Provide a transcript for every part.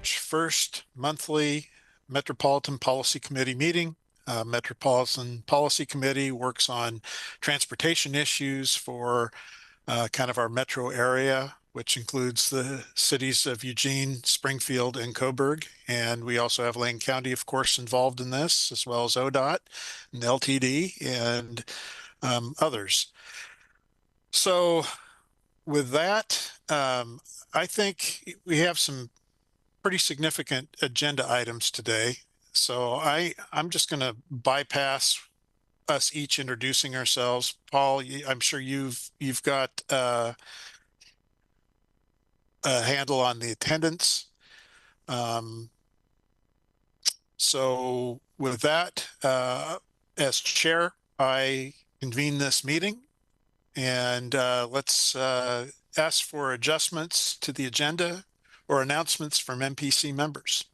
March 1st monthly Metropolitan Policy Committee meeting. Metropolitan Policy Committee works on transportation issues for kind of our metro area, which includes the cities of Eugene, Springfield, and Coburg. And we also have Lane County, of course, involved in this, as well as ODOT and LTD and others. So with that, I think we have some pretty significant agenda items today. So I'm just going to bypass us each introducing ourselves. Paul, I'm sure you've got a handle on the attendance. So with that, as chair, I convene this meeting, and let's ask for adjustments to the agenda or announcements from MPC members.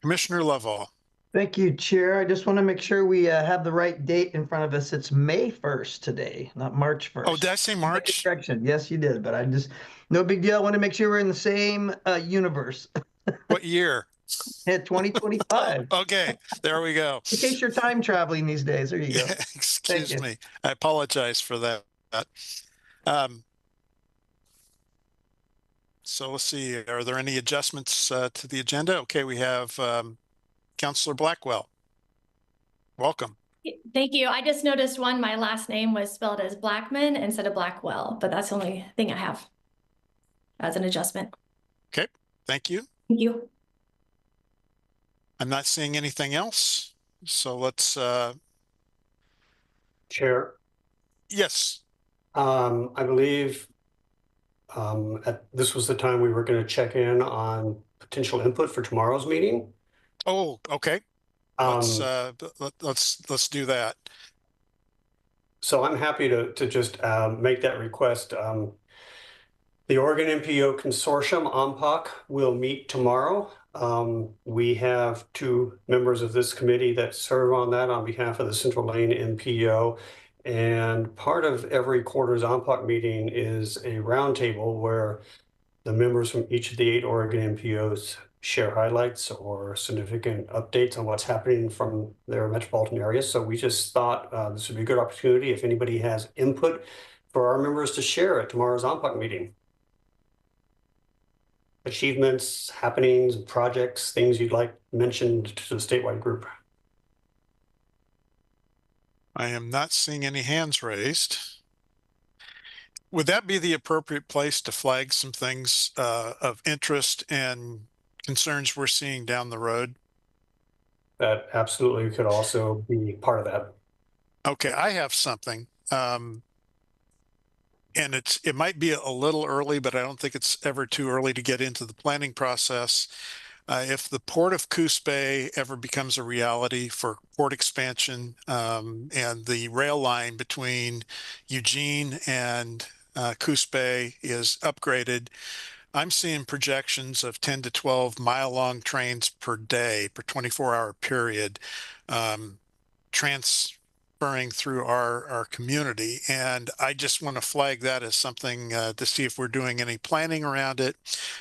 Commissioner Lovell. Thank you, Chair. I just want to make sure we have the right date in front of us. It's May 1st today, not March 1st. Oh, did I say March? Correction. Yes, you did, but no big deal. I want to make sure we're in the same universe. What year? 2025. Okay, there we go. In case you're time traveling these days, there you go. Excuse me. I apologize for that. So let's see, are there any adjustments to the agenda? Okay, we have Councilor Blackwell. Welcome. Thank you. I just noticed my last name was spelled as Blackman instead of Blackwell, but that's the only thing I have as an adjustment. Okay, thank you. Thank you. I'm not seeing anything else. So let's Chair. Yes. I believe this was the time we were going to check in on potential input for tomorrow's meeting. Oh, okay. Let's do that. So I'm happy to just make that request. The Oregon MPO Consortium, OMPOC, will meet tomorrow. We have two members of this committee that serve on that on behalf of the Central Lane MPO. And part of every quarter's OMPOC meeting is a roundtable where the members from each of the 8 Oregon MPOs share highlights or significant updates on what's happening from their metropolitan areas. So we just thought this would be a good opportunity if anybody has input for our members to share at tomorrow's OMPOC meeting. Achievements, happenings, projects, things you'd like mentioned to the statewide group. I am not seeing any hands raised. Would that be the appropriate place to flag some things of interest and concerns we're seeing down the road? That absolutely could also be part of that. Okay, I have something. And it might be a little early, but I don't think it's ever too early to get into the planning process. If the Port of Coos Bay ever becomes a reality for port expansion and the rail line between Eugene and Coos Bay is upgraded, I'm seeing projections of 10 to 12 mile-long trains per day per 24-hour period transferring through our community. And I just want to flag that as something to see if we're doing any planning around it,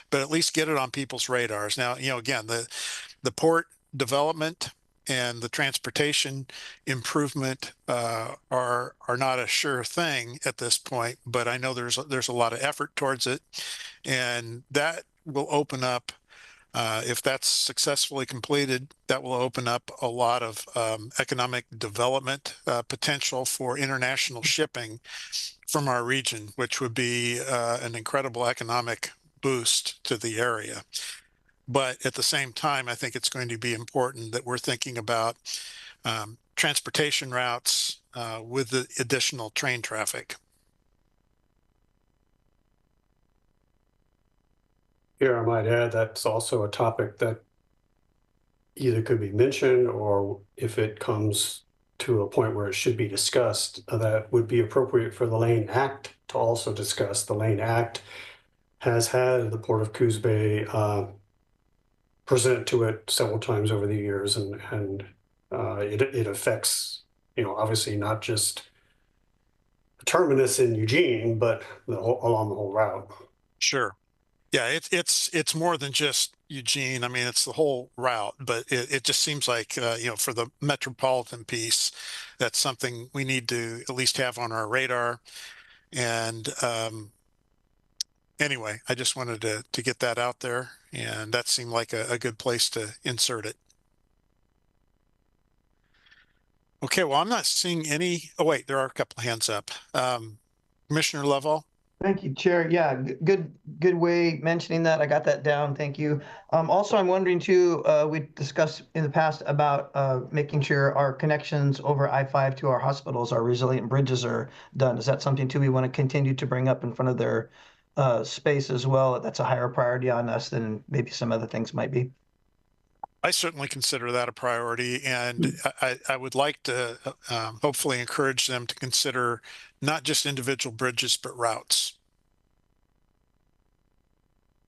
but at least get it on people's radars. Now, again, the port development and the transportation improvement are not a sure thing at this point, but I know there's a lot of effort towards it, and that will open up, if that's successfully completed, that will open up a lot of economic development potential for international shipping from our region, which would be an incredible economic boost to the area. But at the same time, I think it's going to be important that we're thinking about transportation routes with the additional train traffic. Here, I might add that's also a topic that either could be mentioned, or if it comes to a point where it should be discussed, that would be appropriate for the Lane Act to also discuss. The Lane Act has had the Port of Coos Bay present to it several times over the years, and it affects, obviously not just the terminus in Eugene, but along the whole route. Sure. Yeah, it's more than just Eugene. I mean, it's the whole route, but it just seems like for the metropolitan piece, that's something we need to at least have on our radar. And anyway, I just wanted to get that out there, and that seemed like a good place to insert it. Okay, well, I'm not seeing any. Oh, wait, there are a couple of hands up. Commissioner Lovell. Thank you, Chair. Yeah, good way mentioning that. I got that down. Thank you. Also, I'm wondering too, we discussed in the past about making sure our connections over I-5 to our hospitals, our resilient bridges are done. Is that something too we want to continue to bring up in front of their space as well? That's a higher priority on us than maybe some other things might be. I certainly consider that a priority, and I would like to hopefully encourage them to consider not just individual bridges, but routes.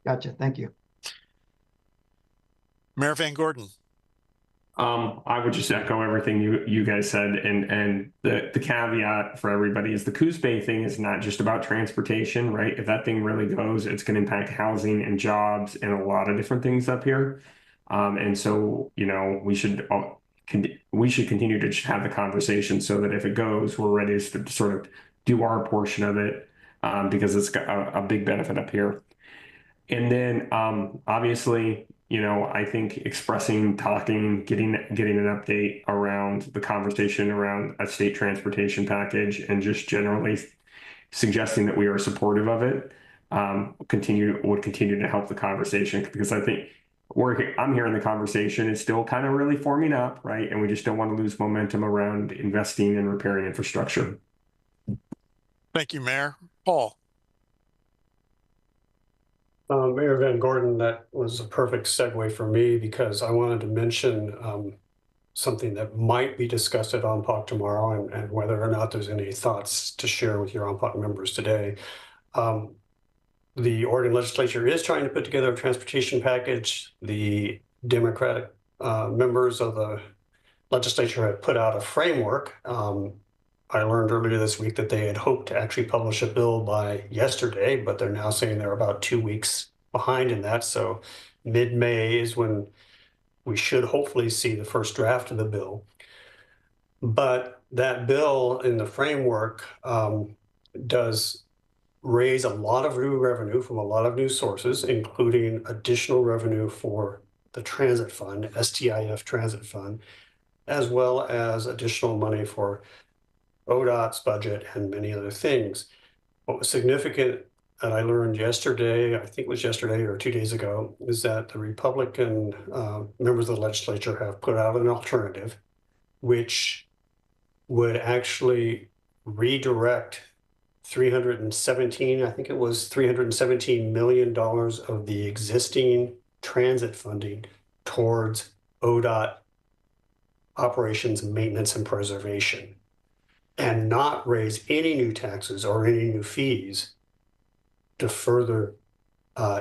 Gotcha. Thank you. Mayor Van Gordon. I would just echo everything you guys said, and the caveat for everybody is the Coos Bay thing is not just about transportation, right? If that thing really goes, it's going to impact housing and jobs and a lot of different things up here. And so, we should continue to just have the conversation so that if it goes, we're ready to sort of do our portion of it, because it's got a big benefit up here. And then, obviously, I think expressing, talking, getting an update around the conversation around a state transportation package and just generally suggesting that we are supportive of it, would continue to help the conversation, because I think I'm hearing the conversation is still kind of really forming up, right? And we just don't want to lose momentum around investing and repairing infrastructure. Thank you, Mayor. Paul. Mayor Van Gordon, that was a perfect segue for me, because I wanted to mention something that might be discussed at OMPOC tomorrow, and whether or not there's any thoughts to share with your OMPOC members today. The Oregon legislature is trying to put together a transportation package. The Democratic members of the legislature have put out a framework. I learned earlier this week that they had hoped to actually publish a bill by yesterday, but they're now saying they're about 2 weeks behind in that. So mid-May is when we should hopefully see the first draft of the bill. But that bill in the framework does raise a lot of new revenue from a lot of new sources, including additional revenue for the transit fund, STIF transit fund, as well as additional money for ODOT's budget and many other things. What was significant that I learned yesterday, I think it was yesterday or 2 days ago, is that the Republican members of the legislature have put out an alternative, which would actually redirect 317, I think it was $317 million of the existing transit funding towards ODOT operations, maintenance, and preservation, and not raise any new taxes or any new fees to further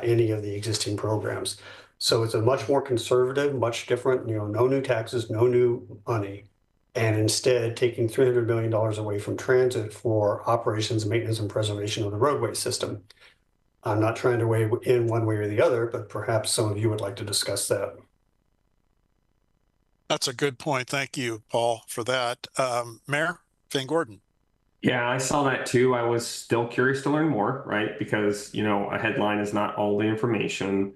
any of the existing programs. So it's a much more conservative, much different, no new taxes, no new money, and instead taking $300 million away from transit for operations, maintenance, and preservation of the roadway system. I'm not trying to weigh in one way or the other, but perhaps some of you would like to discuss that. That's a good point. Thank you, Paul, for that. Mayor Van Gordon. Yeah, I saw that too. I was still curious to learn more, right? Because, a headline is not all the information,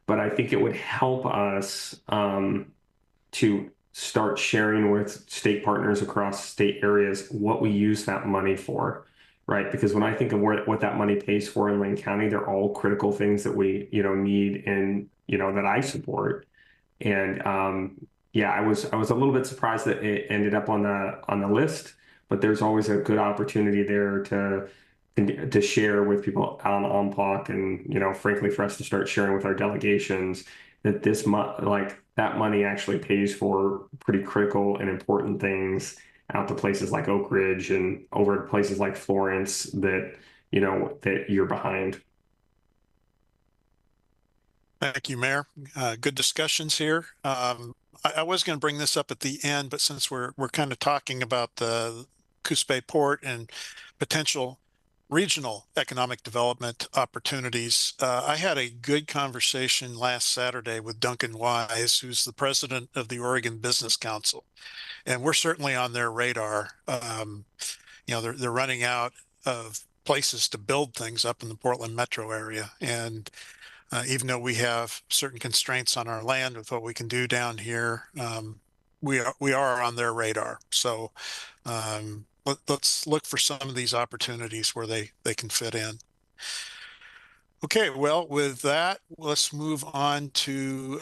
but I think it would help us to start sharing with state partners across state areas what we use that money for, right? Because when I think of what that money pays for in Lane County, they're all critical things that we, need and, that I support. And yeah, I was a little bit surprised that it ended up on the list, but there's always a good opportunity there to share with people on OMPOC, and frankly, for us to start sharing with our delegations that that money actually pays for pretty critical and important things out to places like Oak Ridge and over to places like Florence that that you're behind. Thank you, Mayor. Good discussions here. I was going to bring this up at the end, but since we're kind of talking about the Coos Bay Port and potential regional economic development opportunities. I had a good conversation last Saturday with Duncan Wise, who's the president of the Oregon Business Council, and we're certainly on their radar. They're running out of places to build things up in the Portland metro area, and even though we have certain constraints on our land with what we can do down here, we are on their radar. So let's look for some of these opportunities where they can fit in. Okay, well, with that, let's move on to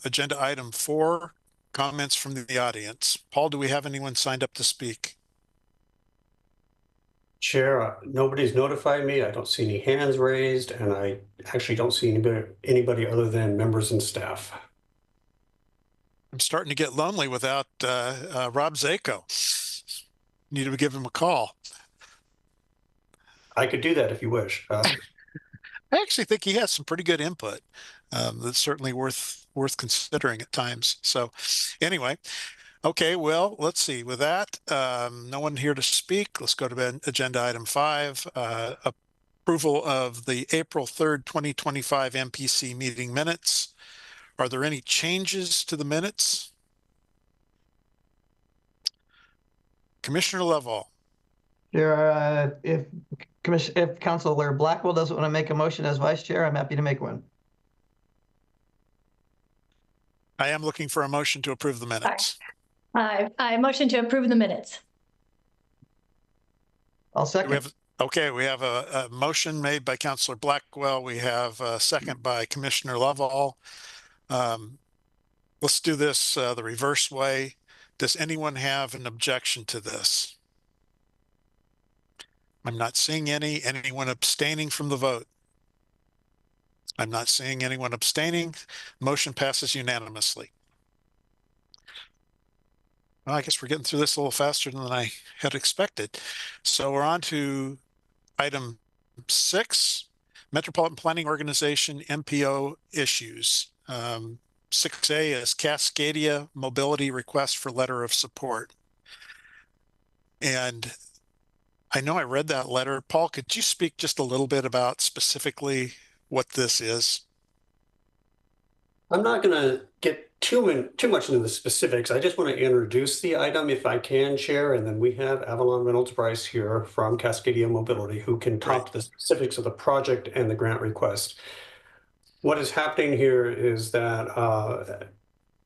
agenda item 4, comments from the audience. Paul, do we have anyone signed up to speak? Chair, nobody's notified me. I don't see any hands raised, and I actually don't see anybody other than members and staff. I'm starting to get lonely without Rob Zako. Need to give him a call. I could do that if you wish. I actually think he has some pretty good input. That's certainly worth considering at times. So anyway, okay, well, let's see. With that, no one here to speak. Let's go to agenda item 5, approval of the April 3rd, 2025 MPC meeting minutes. Are there any changes to the minutes? Commissioner Lovell. If Councilor Blackwell doesn't want to make a motion as vice chair, I'm happy to make one. I am looking for a motion to approve the minutes. I motion to approve the minutes. I'll second. We have a motion made by Councilor Blackwell. We have a second by Commissioner Lovell. Let's do this the reverse way. Does anyone have an objection to this? I'm not seeing any. Anyone abstaining from the vote? I'm not seeing anyone abstaining. Motion passes unanimously. Well, I guess we're getting through this a little faster than I had expected. So we're on to item 6, Metropolitan Planning Organization MPO issues. 6A is Cascadia Mobility Request for Letter of Support. And I know I read that letter. Paul, could you speak just a little bit about specifically what this is? I'm not going to get too much into the specifics. I just want to introduce the item if I can, Chair, and then we have Avalon Reynolds Bryce here from Cascadia Mobility who can talk to the specifics of the project and the grant request. What is happening here is that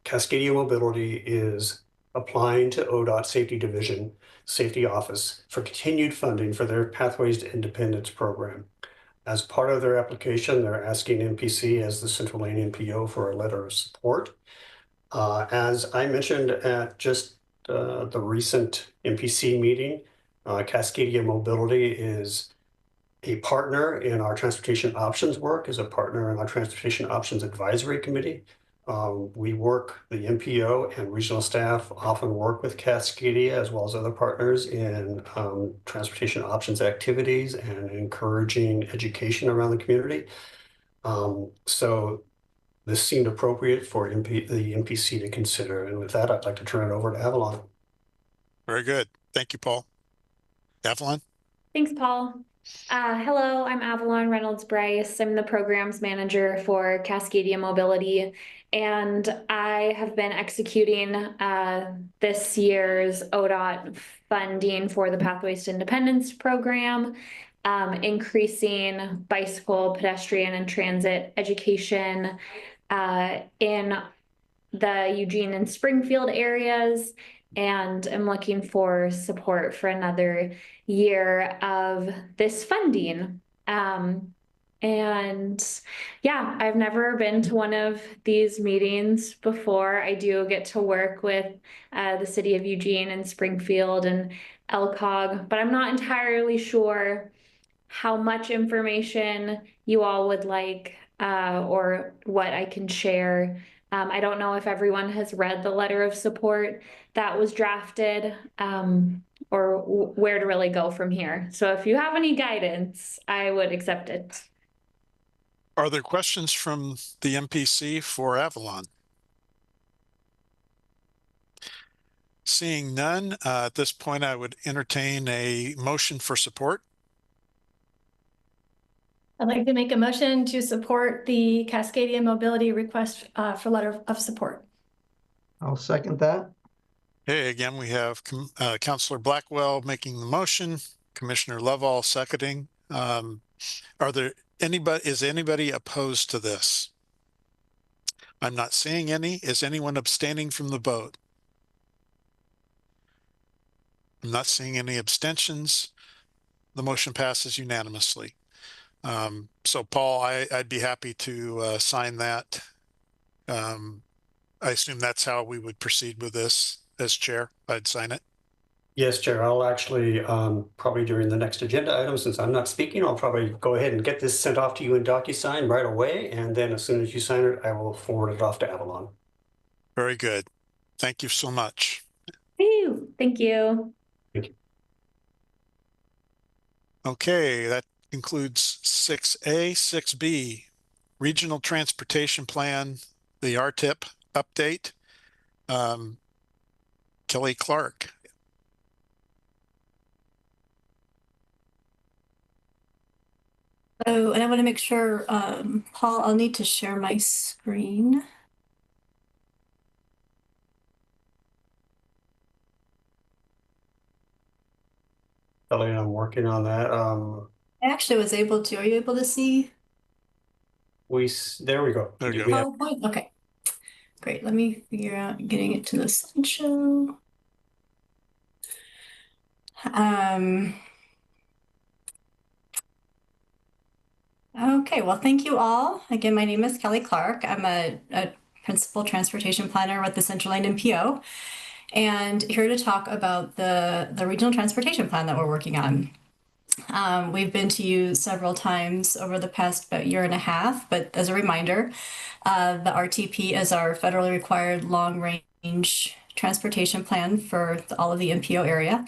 Cascadia Mobility is applying to ODOT Safety Division Safety Office for continued funding for their Pathways to Independence program. As part of their application, they're asking MPC as the Central Lane NPO for a letter of support. As I mentioned at just the recent MPC meeting, Cascadia Mobility is a partner in our transportation options work, is a partner in our transportation options advisory committee. The MPO and regional staff often work with Cascadia as well as other partners in transportation options activities and encouraging education around the community. So this seemed appropriate for the MPC to consider. And with that, I'd like to turn it over to Avalon. Very good. Thank you, Paul. Avalon? Thanks, Paul. Hello, I'm Avalon Reynolds Bryce. I'm the programs manager for Cascadia Mobility, and I have been executing this year's ODOT funding for the Pathways to Independence program, increasing bicycle, pedestrian, and transit education in the Eugene and Springfield areas, and I'm looking for support for another year of this funding. And yeah, I've never been to one of these meetings before. I do get to work with the city of Eugene and Springfield and LCOG, but I'm not entirely sure how much information you all would like or what I can share. I don't know if everyone has read the letter of support that was drafted or where to really go from here. So if you have any guidance, I would accept it. Are there questions from the MPC for Avalon? Seeing none, at this point, I would entertain a motion for support. I'd like to make a motion to support the Cascadia Mobility request for letter of support. I'll second that. Okay, again, we have Councillor Blackwell making the motion, Commissioner Lovall seconding. Is anybody opposed to this? I'm not seeing any. Is anyone abstaining from the vote? I'm not seeing any abstentions. The motion passes unanimously. So Paul, I'd be happy to sign that. I assume that's how we would proceed with this as chair. I'd sign it. Yes, Chair, I'll actually, probably during the next agenda item, since I'm not speaking, I'll probably go ahead and get this sent off to you in DocuSign right away. And then as soon as you sign it, I will forward it off to Avalon. Very good. Thank you so much. Woo, thank you. Thank you. Okay, that concludes 6A. 6B, Regional Transportation Plan, the RTIP update. Kelly Clark. Oh, and I want to make sure, Paul, I'll need to share my screen. Kelly, I'm working on that. I actually was able to. Are you able to see There we go. There you We go. have- PowerPoint? Okay, great. Let me figure out getting it to the slideshow. Okay, well, thank you all. Again, my name is Kelly Clark. I'm a principal transportation planner with the Central Lane MPO, and here to talk about the regional transportation plan that we're working on. We've been to you several times over the past about year and a half, but as a reminder, the RTP is our federally required long-range transportation plan for all of the MPO area.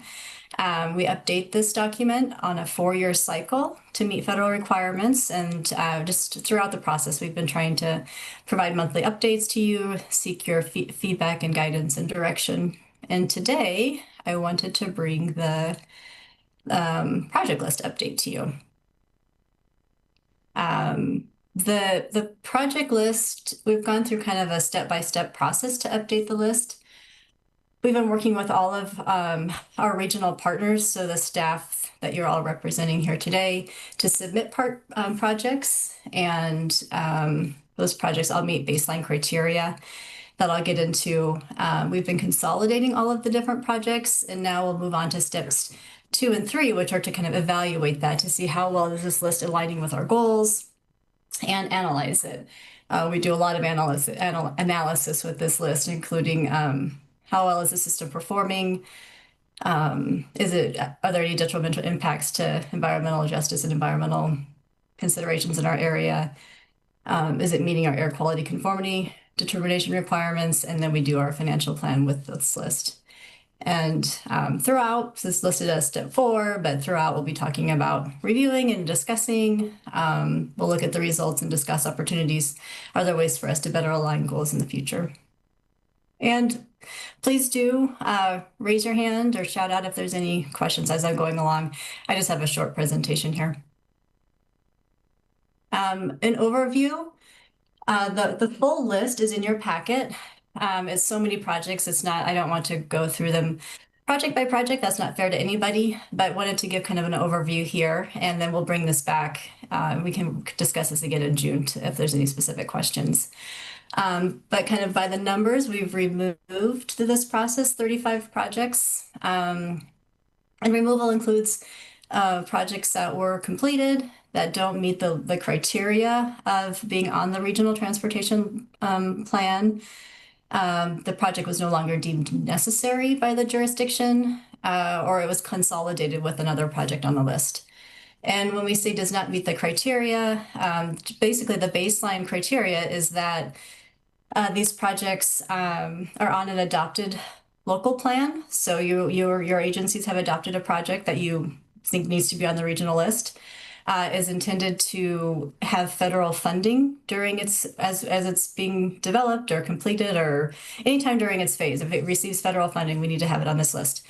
We update this document on a 4-year cycle to meet federal requirements, and just throughout the process, we've been trying to provide monthly updates to you, seek your feedback and guidance and direction. And today, I wanted to bring the project list update to you. The project list, we've gone through kind of a step-by-step process to update the list. We've been working with all of our regional partners, so the staff that you're all representing here today, to submit projects, and those projects all meet baseline criteria that I'll get into. We've been consolidating all of the different projects, and now we'll move on to steps 2 and 3, which are to kind of evaluate that to see how well is this list aligning with our goals and analyze it. We do a lot of analysis with this list, including how well is the system performing? Are there any detrimental impacts to environmental justice and environmental considerations in our area? Is it meeting our air quality conformity determination requirements? And then we do our financial plan with this list. And throughout, this is listed as step 4, but throughout we'll be talking about reviewing and discussing. We'll look at the results and discuss opportunities. Are there ways for us to better align goals in the future? And please do raise your hand or shout out if there's any questions as I'm going along. I just have a short presentation here. An overview, the full list is in your packet. It's so many projects, I don't want to go through them project by project. That's not fair to anybody, but wanted to give kind of an overview here, and then we'll bring this back. We can discuss this again in June if there's any specific questions. But kind of by the numbers, we've removed through this process 35 projects. And removal includes projects that were completed that don't meet the criteria of being on the regional transportation plan. The project was no longer deemed necessary by the jurisdiction, or it was consolidated with another project on the list. And when we say does not meet the criteria, basically the baseline criteria is that these projects are on an adopted local plan. So your agencies have adopted a project that you think needs to be on the regional list, is intended to have federal funding during as it's being developed or completed, or anytime during its phase. If it receives federal funding, we need to have it on this list.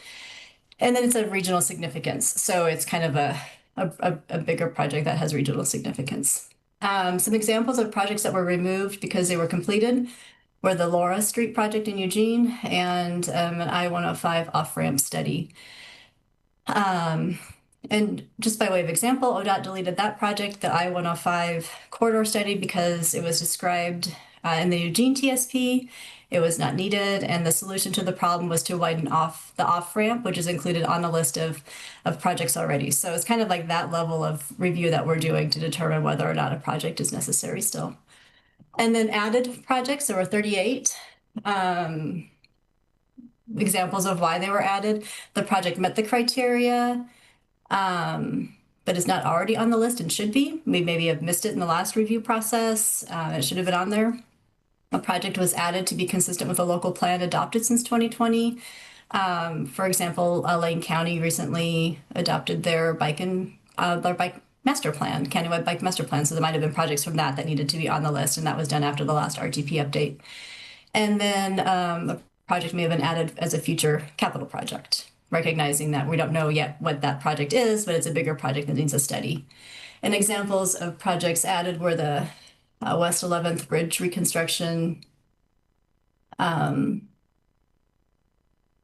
And then it's of regional significance. So it's kind of a bigger project that has regional significance. Some examples of projects that were removed because they were completed were the Laura Street project in Eugene and an I-105 off-ramp study. And just by way of example, ODOT deleted that project, the I-105 corridor study, because it was described in the Eugene TSP. It was not needed, and the solution to the problem was to widen off the off-ramp, which is included on the list of projects already. So it's kind of like that level of review that we're doing to determine whether or not a project is necessary still. And then added projects, there were 38. Examples of why they were added. The project met the criteria, but is not already on the list and should be. We maybe have missed it in the last review process. It should have been on there. A project was added to be consistent with a local plan adopted since 2020. For example, Lane County recently adopted their bike master plan, countywide bike master plan. So there might have been projects from that needed to be on the list, and that was done after the last RTP update. And then a project may have been added as a future capital project, recognizing that we don't know yet what that project is, but it's a bigger project that needs a study. And examples of projects added were the West 11th Bridge reconstruction. And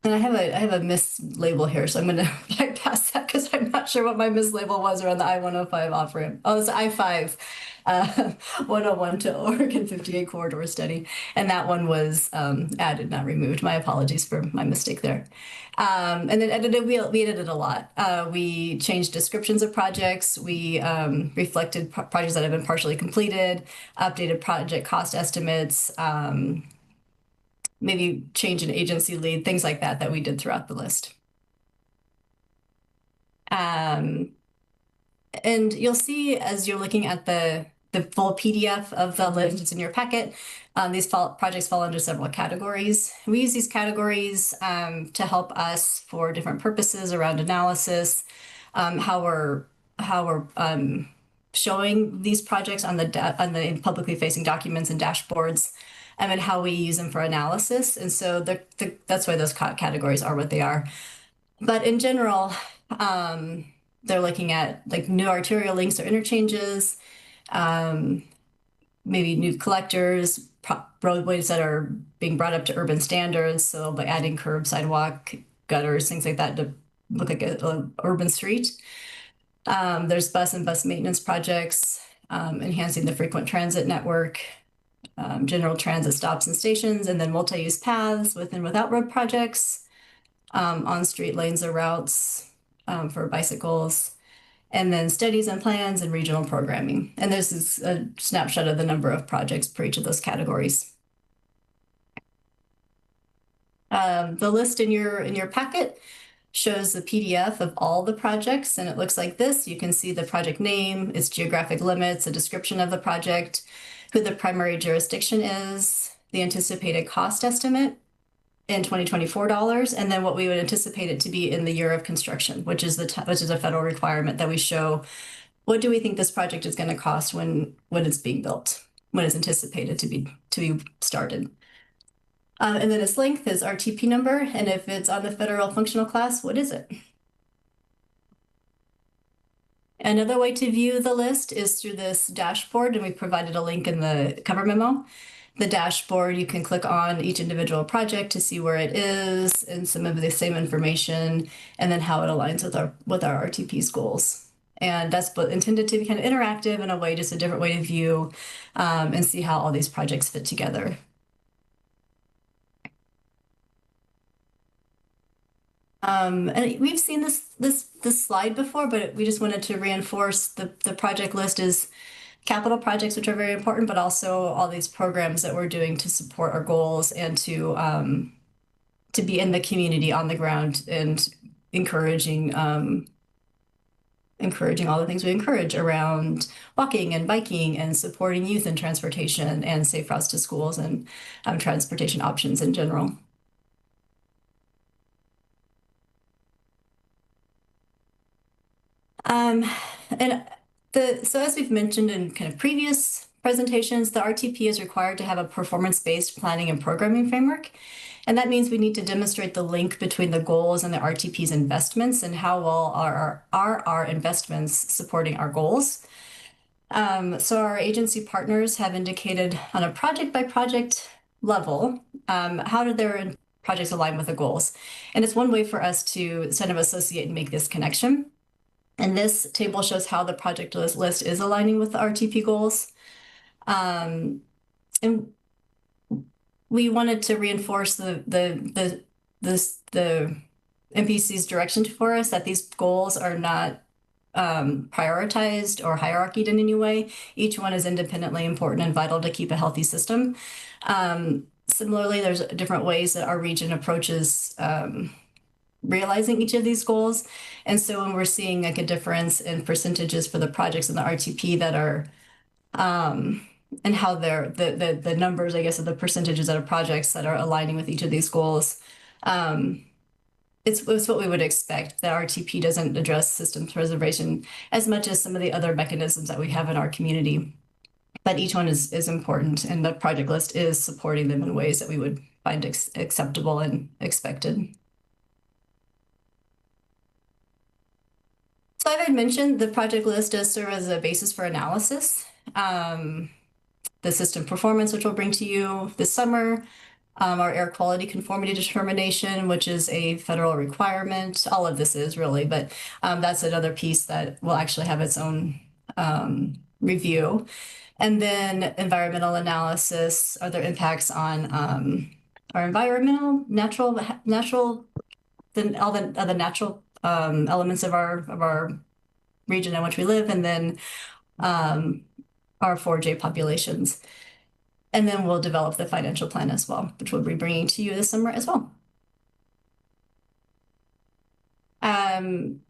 I have a mislabel here, so I'm going to bypass that because I'm not sure what my mislabel was around the I-105 off-ramp. Oh, it's I-5 101 to Oregon 58 corridor study. And that one was added, not removed. My apologies for my mistake there. And then edited, we edited a lot. We changed descriptions of projects. We reflected projects that have been partially completed, updated project cost estimates, maybe change an agency lead, things like that we did throughout the list. And you'll see as you're looking at the full PDF of the list, it's in your packet. These projects fall under several categories. We use these categories to help us for different purposes around analysis, how we're showing these projects on the publicly facing documents and dashboards, and how we use them for analysis. And so that's why those categories are what they are. But in general, they're looking at like new arterial links or interchanges, maybe new collectors, roadways that are being brought up to urban standards. So by adding curb, sidewalk, gutters, things like that to look like an urban street. There's bus and bus maintenance projects, enhancing the frequent transit network, general transit stops and stations, and then multi-use paths with and without road projects, on-street lanes or routes for bicycles, and then studies and plans and regional programming. And this is a snapshot of the number of projects per each of those categories. The list in your packet shows the PDF of all the projects, and it looks like this. You can see the project name, its geographic limits, a description of the project, who the primary jurisdiction is, the anticipated cost estimate in 2024 dollars, and then what we would anticipate it to be in the year of construction, which is a federal requirement that we show what do we think this project is going to cost when it's being built, when it's anticipated to be started. And then its length is RTP number, and if it's on the federal functional class, what is it? Another way to view the list is through this dashboard, and we provided a link in the cover memo. The dashboard, you can click on each individual project to see where it is and some of the same information, and then how it aligns with our RTP's goals. And that's intended to be kind of interactive in a way, just a different way to view and see how all these projects fit together. And we've seen this slide before, but we just wanted to reinforce the project list is capital projects, which are very important, but also all these programs that we're doing to support our goals and to be in the community on the ground and encouraging all the things we encourage around walking and biking and supporting youth in transportation and safe routes to schools and transportation options in general. So as we've mentioned in kind of previous presentations, the RTP is required to have a performance-based planning and programming framework. And that means we need to demonstrate the link between the goals and the RTP's investments and how well are our investments supporting our goals. So our agency partners have indicated on a project-by-project level, how do their projects align with the goals? And it's one way for us to sort of associate and make this connection. And this table shows how the project list is aligning with the RTP goals. And we wanted to reinforce the MPC's direction for us that these goals are not prioritized or hierarchied in any way. Each one is independently important and vital to keep a healthy system. Similarly, there's different ways that our region approaches realizing each of these goals. And so when we're seeing like a difference in percentages for the projects in the RTP that are and how they're the numbers, I guess, of the percentages of the projects that are aligning with each of these goals. It's what we would expect. The RTP doesn't address systems preservation as much as some of the other mechanisms that we have in our community. But each one is important, and the project list is supporting them in ways that we would find acceptable and expected. So I had mentioned the project list does serve as a basis for analysis. The system performance, which we'll bring to you this summer, our air quality conformity determination, which is a federal requirement. All of this is really, but that's another piece that will actually have its own review. And then environmental analysis, are there impacts on our environmental, natural, then all the other natural elements of our region in which we live, and then our 4J populations. And then we'll develop the financial plan as well, which we'll be bringing to you this summer as well. And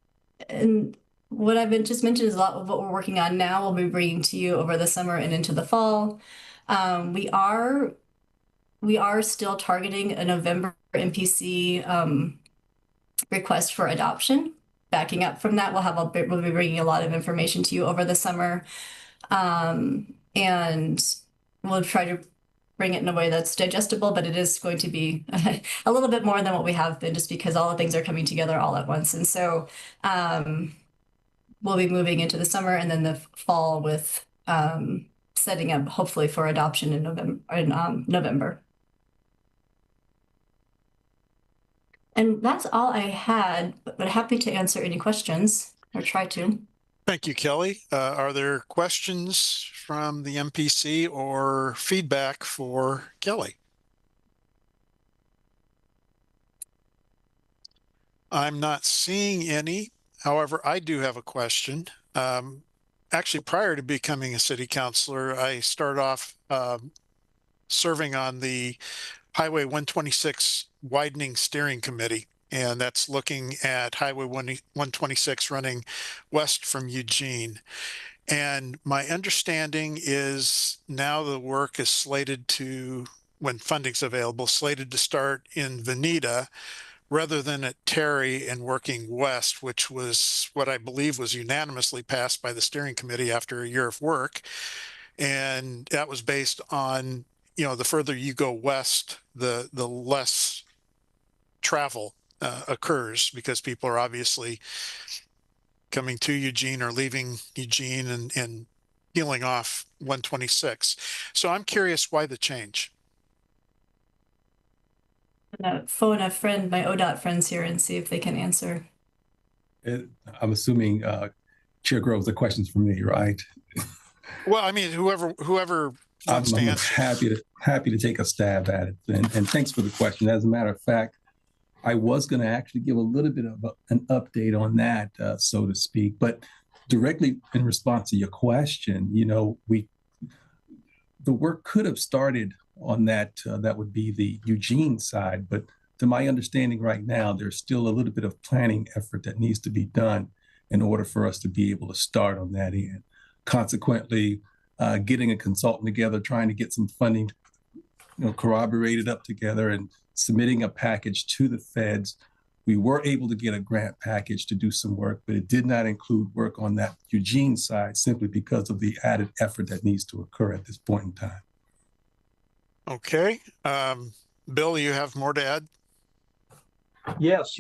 what I've just mentioned is a lot of what we're working on now. We'll be bringing to you over the summer and into the fall. We are still targeting a November MPC request for adoption. Backing up from that, we'll be bringing a lot of information to you over the summer. And we'll try to bring it in a way that's digestible, but it is going to be a little bit more than what we have been, just because all the things are coming together all at once. And so we'll be moving into the summer and then the fall with setting up hopefully for adoption in November. And that's all I had, but happy to answer any questions or try to. Thank you, Kelly. Are there questions from the MPC or feedback for Kelly? I'm not seeing any. However, I do have a question. Actually, prior to becoming a city councilor, I started off serving on the Highway 126 Widening Steering Committee, and that's looking at Highway 126 running west from Eugene. And my understanding is now the work is slated to, when funding's available, slated to start in Veneta rather than at Terry and working west, which was what I believe was unanimously passed by the steering committee after a year of work. And that was based on, you know, the further you go west, the less travel occurs, because people are obviously coming to Eugene or leaving Eugene and peeling off 126. So I'm curious why the change. Phone a friend, my ODOT friends here, and see if they can answer. I'm assuming Chair Groves, the question's for me, right? Well, I mean, whoever wants to answer. happy to take a stab at it. And thanks for the question. As a matter of fact, I was going to actually give a little bit of an update on that, so to speak. But directly in response to your question, you know, the work could have started on that. That would be the Eugene side. But to my understanding right now, there's still a little bit of planning effort that needs to be done in order for us to be able to start on that end. Consequently, getting a consultant together, trying to get some funding, you know, corroborated up together and submitting a package to the feds We were able to get a grant package to do some work, but it did not include work on that Eugene side simply because of the added effort that needs to occur at this point in time. Okay. Bill, you have more to add? Yes,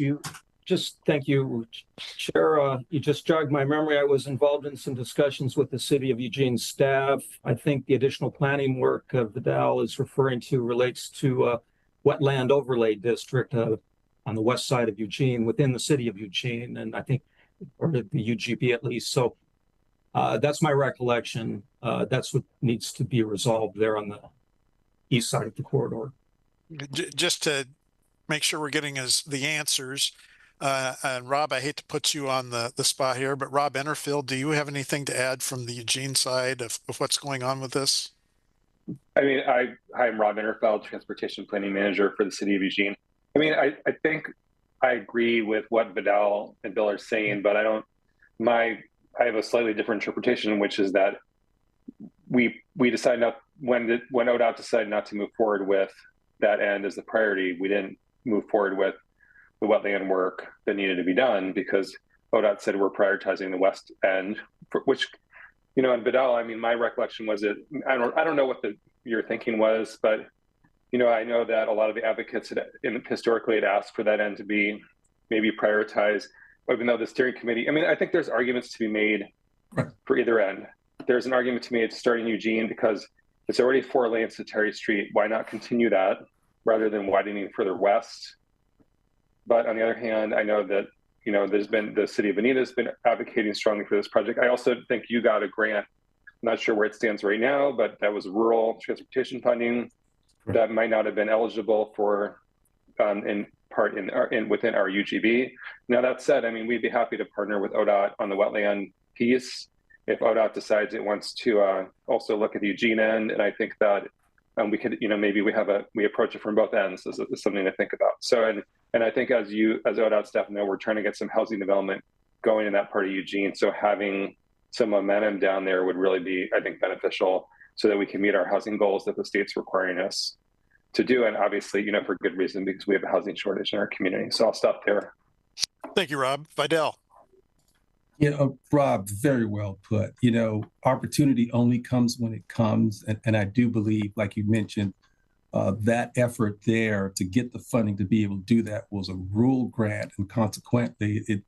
thank you, Chair. You just jogged my memory. I was involved in some discussions with the City of Eugene staff. I think the additional planning work Vidal is referring to relates to wetland overlay district on the west side of Eugene, within the City of Eugene, and I think, or the UGB at least. So that's my recollection. That's what needs to be resolved there on the east side of the corridor. Just to make sure we're getting the answers. And Rob, I hate to put you on the spot here, but Rob Enterfield, do you have anything to add from the Eugene side of what's going on with this? I mean, I'm Rob Enterfield, Transportation Planning Manager for the City of Eugene. I mean, I think I agree with what Vidal and Bill are saying, but I have a slightly different interpretation, which is that we decided not, when ODOT decided not to move forward with that end as the priority, we didn't move forward with the wetland work that needed to be done because ODOT said we're prioritizing the west end, which, you know, and Vidal, I mean, my recollection was that I don't know what your thinking was, but, you know, I know that a lot of the advocates historically had asked for that end to be maybe prioritized, even though the steering committee, I mean, I think there's arguments to be made for either end. There's an argument to be made to start in Eugene because it's already 4 lanes to Terry Street. Why not continue that rather than widening further west? But on the other hand, I know that, you know, the city of Bonita has been advocating strongly for this project. I also think you got a grant. I'm not sure where it stands right now, but that was rural transportation funding that might not have been eligible for in part within our UGB. Now that said, I mean, we'd be happy to partner with ODOT on the wetland piece if ODOT decides it wants to also look at the Eugene end. And I think that we could, you know, maybe we approach it from both ends as something to think about. So, and I think as ODOT staff know, we're trying to get some housing development going in that part of Eugene. So having some momentum down there would really be, I think, beneficial so that we can meet our housing goals that the state's requiring us to do. And obviously, you know, for good reason, because we have a housing shortage in our community. So I'll stop there. Thank you, Rob. Vidal. You know, Rob, very well put. You know, opportunity only comes when it comes. And I do believe, like you mentioned, that effort there to get the funding to be able to do that was a rural grant, and consequently, it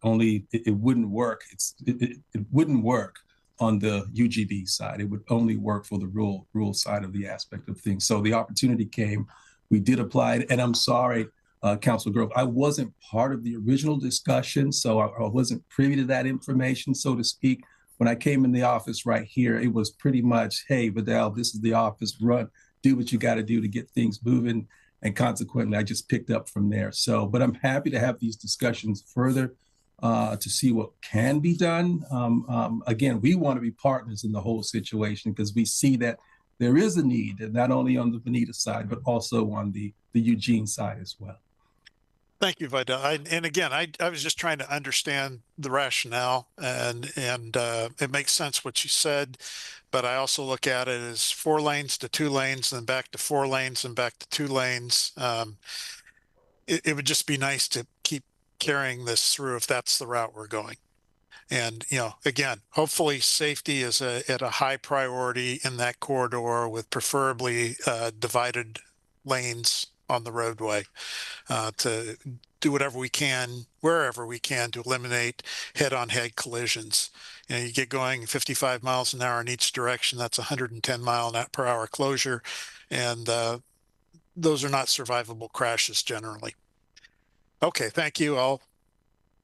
wouldn't work. It wouldn't work on the UGB side. It would only work for the rural side of the aspect of things. So the opportunity came. We did apply it, and I'm sorry, Councilor Grove, I wasn't part of the original discussion, so I wasn't privy to that information, so to speak. When I came in the office right here, it was pretty much, hey, Vidal, this is the office, run, do what you got to do to get things moving. And consequently, I just picked up from there. So, but I'm happy to have these discussions further to see what can be done. Again, we want to be partners in the whole situation because we see that there is a need, and not only on the Bonita side, but also on the Eugene side as well. Thank you, Vidal. And again, I was just trying to understand the rationale, and it makes sense what you said, but I also look at it as 4 lanes to 2 lanes, then back to 4 lanes and back to 2 lanes. It would just be nice to keep carrying this through if that's the route we're going. And, you know, again, hopefully safety is at a high priority in that corridor with preferably divided lanes on the roadway to do whatever we can, wherever we can, to eliminate head-on-head collisions. You know, you get going 55 miles an hour in each direction, that's 110 mile per hour closure. And those are not survivable crashes generally. Okay, thank you. I'll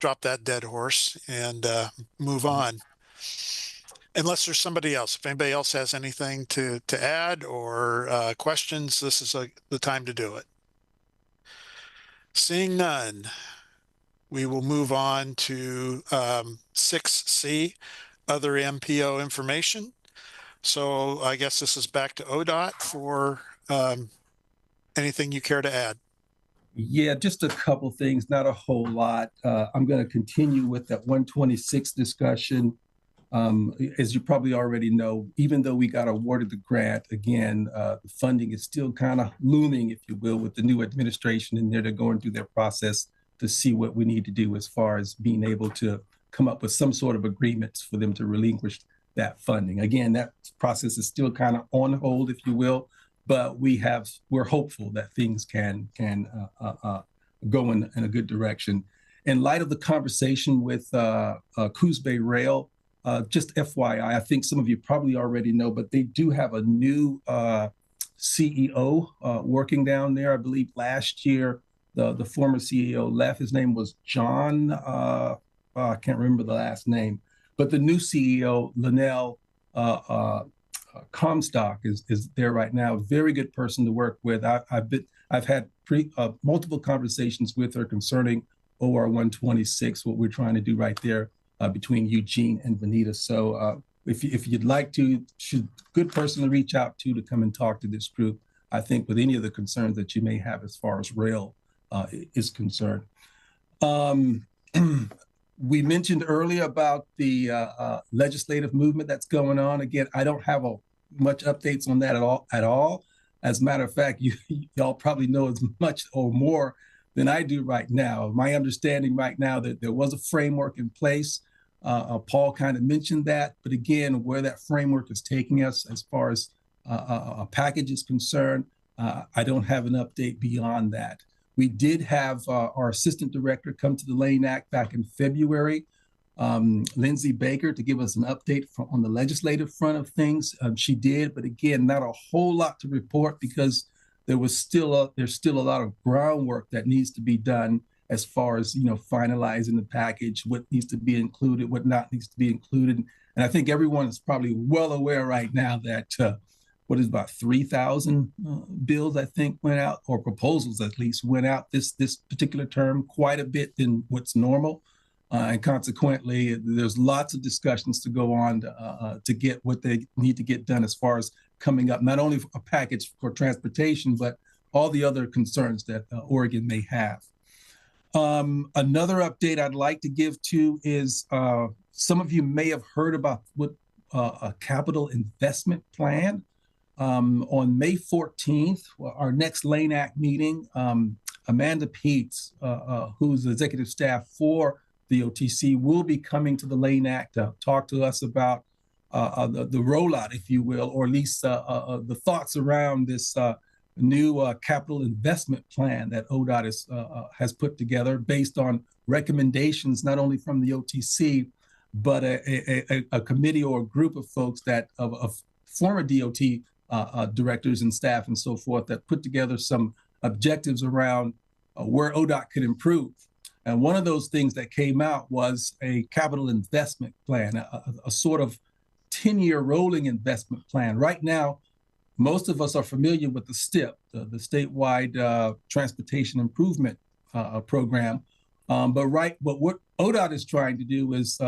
drop that dead horse and move on. Unless there's somebody else. If anybody else has anything to add or questions, this is the time to do it. Seeing none, we will move on to 6C, other MPO information. So I guess this is back to ODOT for anything you care to add. Yeah, just a couple things, not a whole lot. I'm going to continue with that 126 discussion. As you probably already know, even though we got awarded the grant, again, the funding is still kind of looming, if you will, with the new administration in there. They're going through their process to see what we need to do as far as being able to come up with some sort of agreements for them to relinquish that funding. Again, that process is still kind of on hold, if you will, but we're hopeful that things can go in a good direction. In light of the conversation with Coos Bay Rail, just FYI, I think some of you probably already know, but they do have a new CEO working down there. I believe last year the former CEO left. His name was John. I can't remember the last name, but the new CEO, Linnell Comstock, is there right now. Very good person to work with. I've had multiple conversations with her concerning OR 126, what we're trying to do right there between Eugene and Veneta. So if you'd like to, good person to reach out to come and talk to this group, I think, with any of the concerns that you may have as far as rail is concerned. We mentioned earlier about the legislative movement that's going on. Again, I don't have much updates on that at all. As a matter of fact, y'all probably know as much or more than I do right now. My understanding right now that there was a framework in place. Paul kind of mentioned that, but again, where that framework is taking us as far as a package is concerned, I don't have an update beyond that. We did have our assistant director come to the Lane Act back in February, Lindsay Baker, to give us an update on the legislative front of things. She did, but again, not a whole lot to report because there's still a lot of groundwork that needs to be done as far as finalizing the package, what needs to be included, what not needs to be included. And I think everyone is probably well aware right now that what is about 3,000 bills, I think, went out, or proposals at least, went out this particular term, quite a bit than what's normal. And consequently, there's lots of discussions to go on to get what they need to get done as far as coming up, not only a package for transportation, but all the other concerns that Oregon may have. Another update I'd like to give to is some of you may have heard about what a capital investment plan. On May 14th, our next Lane Act meeting, Amanda Peets, who's the executive staff for the OTC, will be coming to the Lane Act to talk to us about the rollout, if you will, or at least the thoughts around this new capital investment plan that ODOT has put together based on recommendations not only from the OTC, but a committee or a group of folks of former DOT directors and staff and so forth that put together some objectives around where ODOT could improve. And one of those things that came out was a capital investment plan, a sort of 10-year rolling investment plan. Right now, most of us are familiar with the STIP, the Statewide Transportation Improvement Program. But what ODOT is trying to do is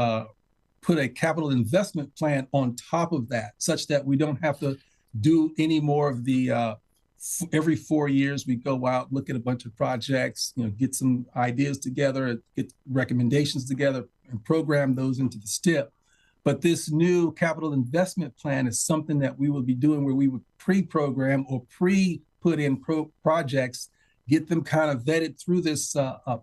put a capital investment plan on top of that, such that we don't have to do any more of the every 4 years we go out, look at a bunch of projects, get some ideas together, get recommendations together, and program those into the STIP. But this new capital investment plan is something that we will be doing where we would pre-program or pre-put in projects, get them kind of vetted through this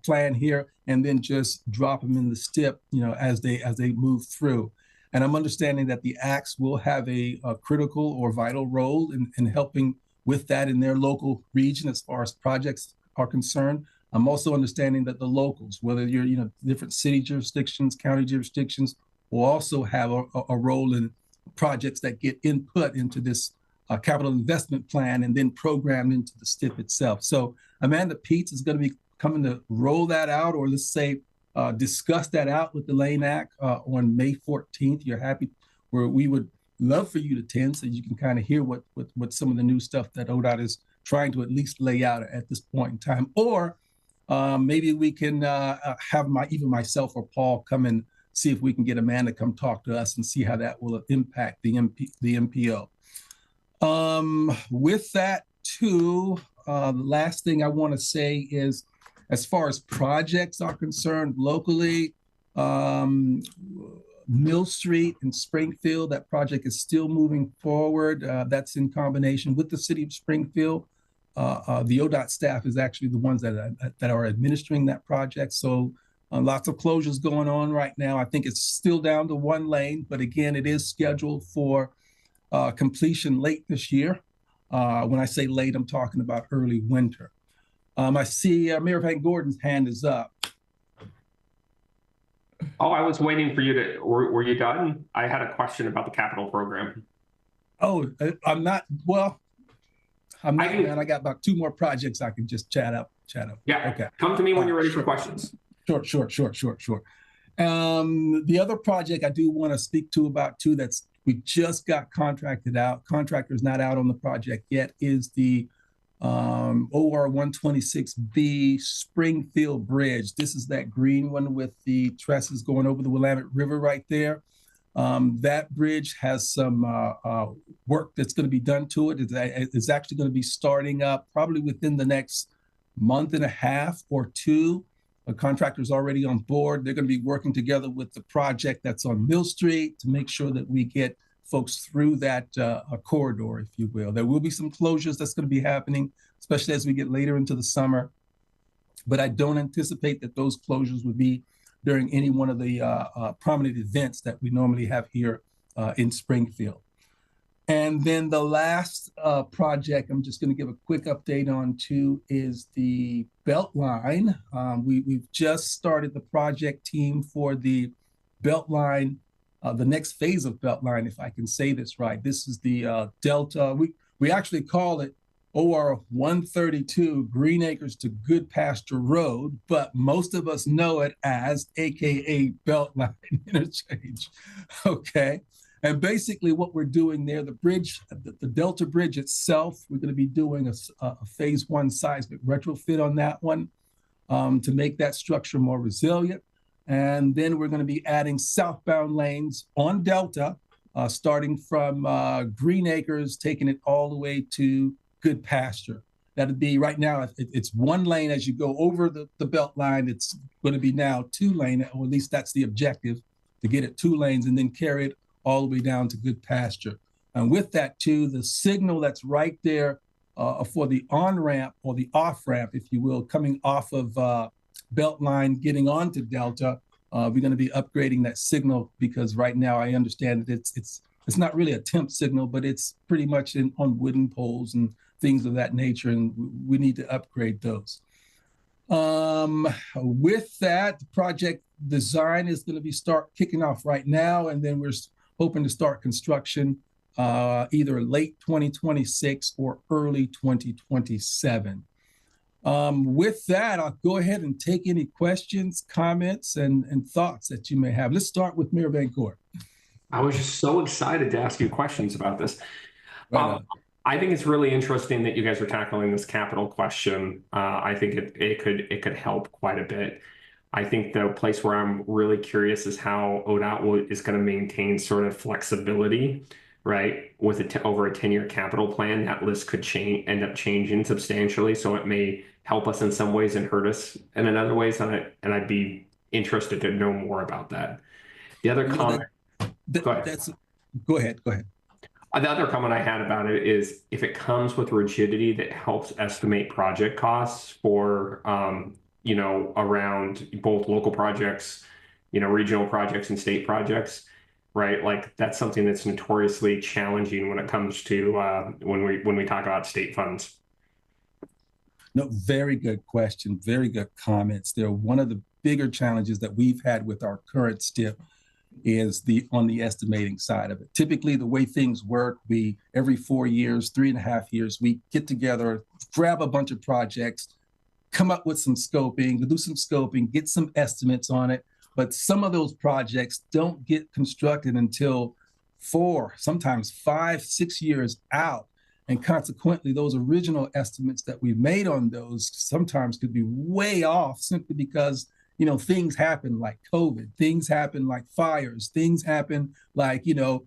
plan here, and then just drop them in the STIP, as they move through. And I'm understanding that the ACTs will have a critical or vital role in helping with that in their local region as far as projects are concerned. I'm also understanding that the locals, whether you're different city jurisdictions, county jurisdictions, will also have a role in projects that get input into this capital investment plan and then programmed into the STIP itself. So Amanda Peets is going to be coming to roll that out, or let's say discuss that out with the Lane Act on May 14th. You're happy, where we would love for you to attend so you can kind of hear what some of the new stuff that ODOT is trying to at least lay out at this point in time. Or maybe we can have even myself or Paul come and see if we can get Amanda to come talk to us and see how that will impact the MPO. With that too, the last thing I want to say is, as far as projects are concerned locally, Mill Street in Springfield, that project is still moving forward. That's in combination with the city of Springfield. the ODOT staff is actually the ones that are administering that project. So lots of closures going on right now. I think it's still down to one lane, but again, it is scheduled for completion late this year. When I say late, I'm talking about early winter. I see Mayor Van Gorden's hand is up. Oh, I was waiting for you to, were you done? I had a question about the capital program. Oh, I'm not, well, I'm not, can, man. I got about 2 more projects I can just chat up. Yeah, okay. Come to me when you're ready for questions. Sure. The other project I do want to speak to about too, we just got contracted out. Contractor's not out on the project yet, is the OR 126B Springfield Bridge. This is that green one with the trusses going over the Willamette River right there. That bridge has some work that's going to be done to it. It's actually going to be starting up probably within the next month and a half or 2. A contractor's already on board. They're going to be working together with the project that's on Mill Street to make sure that we get folks through that corridor, if you will. There will be some closures that's going to be happening, especially as we get later into the summer. But I don't anticipate that those closures would be during any one of the prominent events that we normally have here in Springfield. And then the last project I'm just going to give a quick update on too is the Beltline. We've just started the project team for the Beltline, the next phase of Beltline, if I can say this right. This is the Delta. We actually call it OR 132 Green Acres to Good Pasture Road, but most of us know it as AKA Beltline Interchange. Okay. And basically what we're doing there, the bridge, the Delta Bridge itself, we're going to be doing a phase 1 seismic retrofit on that one to make that structure more resilient. And then we're going to be adding southbound lanes on Delta, starting from Green Acres, taking it all the way to Good Pasture. That'd be right now, it's 1 lane as you go over the belt line. It's going to be now 2 lane, or at least that's the objective, to get it 2 lanes and then carry it all the way down to Good Pasture. And with that too, the signal that's right there for the on-ramp or the off-ramp, if you will, coming off of Beltline, getting onto Delta, we're going to be upgrading that signal because right now I understand that it's not really a temp signal, but it's pretty much on wooden poles and things of that nature, and we need to upgrade those. With that, the project design is going to be kicking off right now, and then we're hoping to start construction either late 2026 or early 2027. With that, I'll go ahead and take any questions, comments, and thoughts that you may have. Let's start with Mayor Van Gort. I was just so excited to ask you questions about this. Right I think it's really interesting that you guys are tackling this capital question. I think it could help quite a bit. I think the place where I'm really curious is how ODOT is going to maintain sort of flexibility, right? With over a 10-year capital plan, that list could end up changing substantially. So it may help us in some ways and hurt us in other ways. And I'd be interested to know more about that. The other comment. Go ahead. The other comment I had about it is if it comes with rigidity that helps estimate project costs for, around both local projects, regional projects and state projects, right? Like that's something that's notoriously challenging when it comes to when we talk about state funds. No, very good question. Very good comments. They're one of the bigger challenges that we've had with our current STIP is on the estimating side of it. Typically, the way things work, every 4 years, 3.5 years, we get together, grab a bunch of projects, come up with some scoping, do some scoping, get some estimates on it. But some of those projects don't get constructed until 4, sometimes 5, 6 years out. And consequently, those original estimates that we made on those sometimes could be way off simply because things happen like COVID, things happen like fires, things happen like, the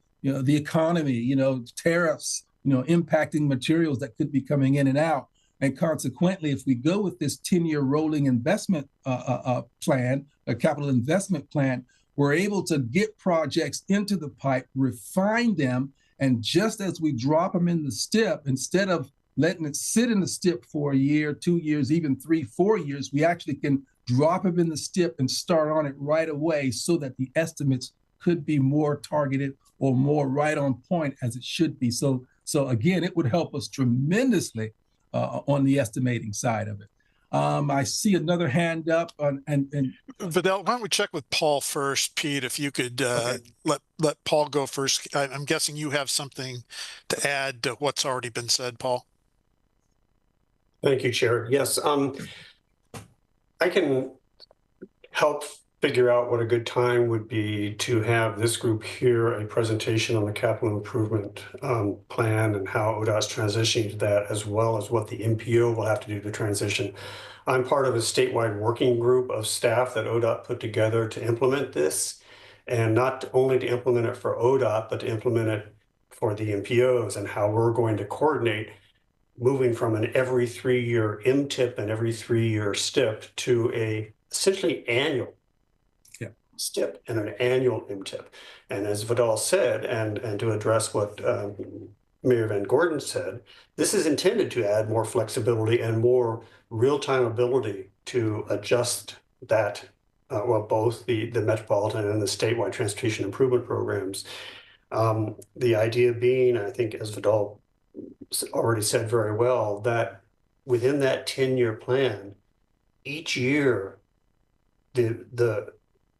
economy, tariffs, impacting materials that could be coming in and out. And consequently, if we go with this 10-year rolling investment plan, a capital investment plan, we're able to get projects into the pipe, refine them, and just as we drop them in the STIP, instead of letting it sit in the STIP for a year, 2 years, even 3, 4 years, we actually can drop them in the STIP and start on it right away so that the estimates could be more targeted or more right on point as it should be. So again, it would help us tremendously on the estimating side of it. I see another hand up and Vidal, why don't we check with Paul first, Pete, if you could let Paul go first. I'm guessing you have something to add to what's already been said, Paul. Thank you, Chair. Yes, I can help figure out what a good time would be to have this group hear a presentation on the capital improvement plan and how ODOT's transitioning to that, as well as what the MPO will have to do to transition. I'm part of a statewide working group of staff that ODOT put together to implement this, and not only to implement it for ODOT, but to implement it for the MPOs and how we're going to coordinate moving from an every 3-year MTIP and every 3-year STIP to a essentially annual STIP and an annual MTIP. And as Vidal said, and to address what Mayor Van Gordon said, this is intended to add more flexibility and more real-time ability to adjust that, both the Metropolitan and the statewide transportation improvement programs. The idea being, I think, as Vidal already said very well, that within that 10-year plan, each year, the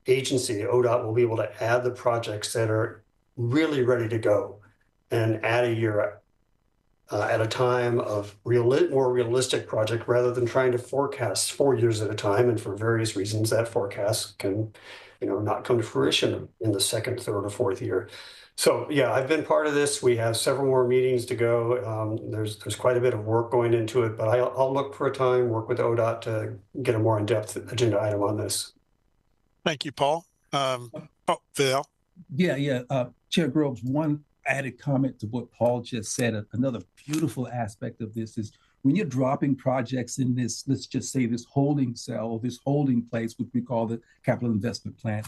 agency, ODOT, will be able to add the projects that are really ready to go and add a year at a time of more realistic project rather than trying to forecast 4 years at a time. And for various reasons, that forecast can, not come to fruition in the second, third, or fourth year. So yeah, I've been part of this. We have several more meetings to go. There's quite a bit of work going into it, but I'll look for a time, work with ODOT to get a more in-depth agenda item on this. Thank you, Paul. Vidal. Yeah. Chair Groves, one added comment to what Paul just said. Another beautiful aspect of this is when you're dropping projects in this, let's just say this holding cell, this holding place, which we call the capital investment plan,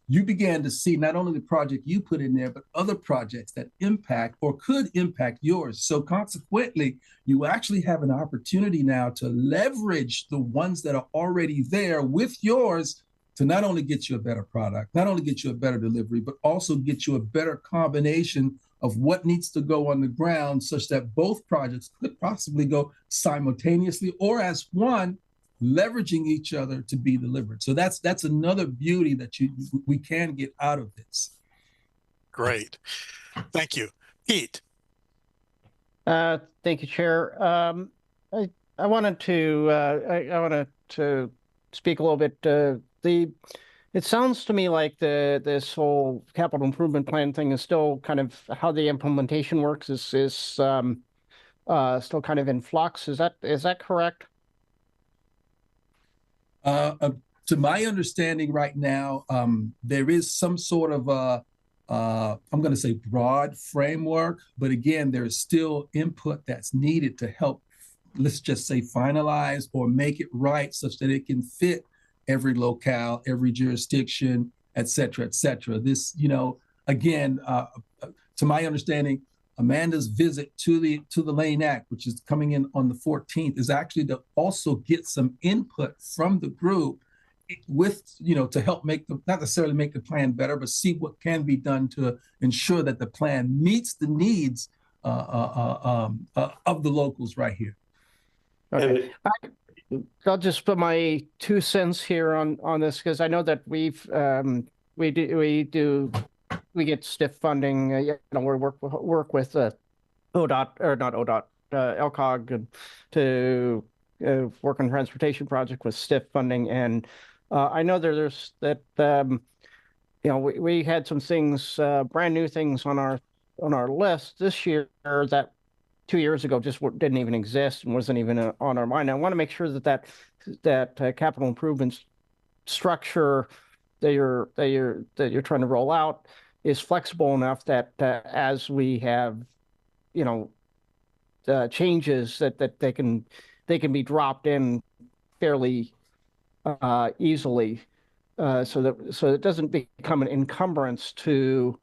you began to see not only the project you put in there, but other projects that impact or could impact yours. So consequently, you actually have an opportunity now to leverage the ones that are already there with yours to not only get you a better product, not only get you a better delivery, but also get you a better combination of what needs to go on the ground such that both projects could possibly go simultaneously or as one, leveraging each other to be delivered. So that's another beauty that we can get out of this. Great. Thank you. Pete. Thank you, Chair. I wanted to speak a little bit. It sounds to me like this whole capital improvement plan thing is still kind of how the implementation works is still kind of in flux. Is that correct? To my understanding right now, there is some sort of I'm going to say broad framework, but again, there is still input that's needed to help, let's just say, finalize or make it right such that it can fit every locale, every jurisdiction, et cetera, et cetera. This, again, to my understanding, Amanda's visit to the Lane Act, which is coming in on the 14th, is actually to also get some input from the group with, to help not necessarily make the plan better, but see what can be done to ensure that the plan meets the needs of the locals right here. Okay. I'll just put my 2 cents here on this because I know that we get STIF funding. We work with ODOT or not ODOT, LCOG to work on transportation project with STIF funding, and I know there's that we had some things, brand new things on our list this year that 2 years ago just didn't even exist and wasn't even on our mind. I want to make sure that capital improvements structure that you're trying to roll out is flexible enough that as we have changes that they can be dropped in fairly easily, so it doesn't become an encumbrance to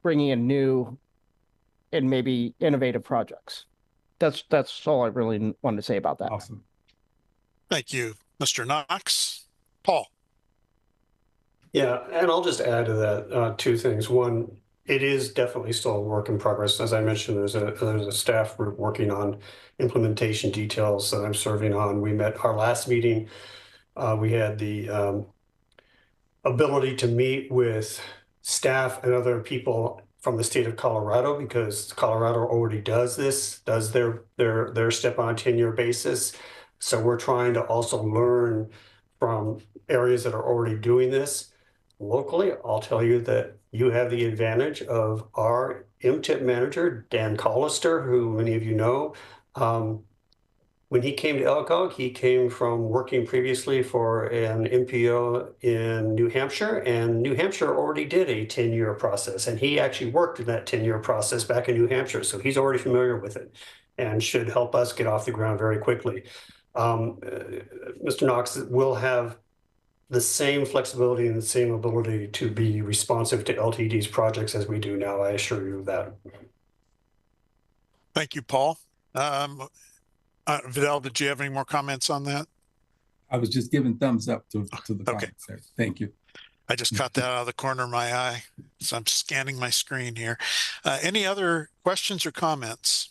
bringing in new and maybe innovative projects. that's all I really wanted to say about that. Awesome. Thank you, Mr. Knox. Paul. Yeah, and I'll just add to that two things. One, it is definitely still a work in progress. As I mentioned, there's a staff group working on implementation details that I'm serving on. We met our last meeting. We had the ability to meet with staff and other people from the state of Colorado, because Colorado already does this, does their step on a 10-year basis. So we're trying to also learn from areas that are already doing this. Locally, I'll tell you that you have the advantage of our MTIP manager, Dan Collister, who many of you know. When he came to Elcog, he came from working previously for an MPO in New Hampshire, and New Hampshire already did a 10-year process, and he actually worked in that 10-year process back in New Hampshire, so he's already familiar with it and should help us get off the ground very quickly. Mr. Knox will have the same flexibility and the same ability to be responsive to LTD's projects as we do now. I assure you of that. Thank you, Paul. Vidal, did you have any more comments on that? I was just giving thumbs up to the comments there. Thank you. I just caught that out of the corner of my eye, so I'm scanning my screen here. Any other questions or comments?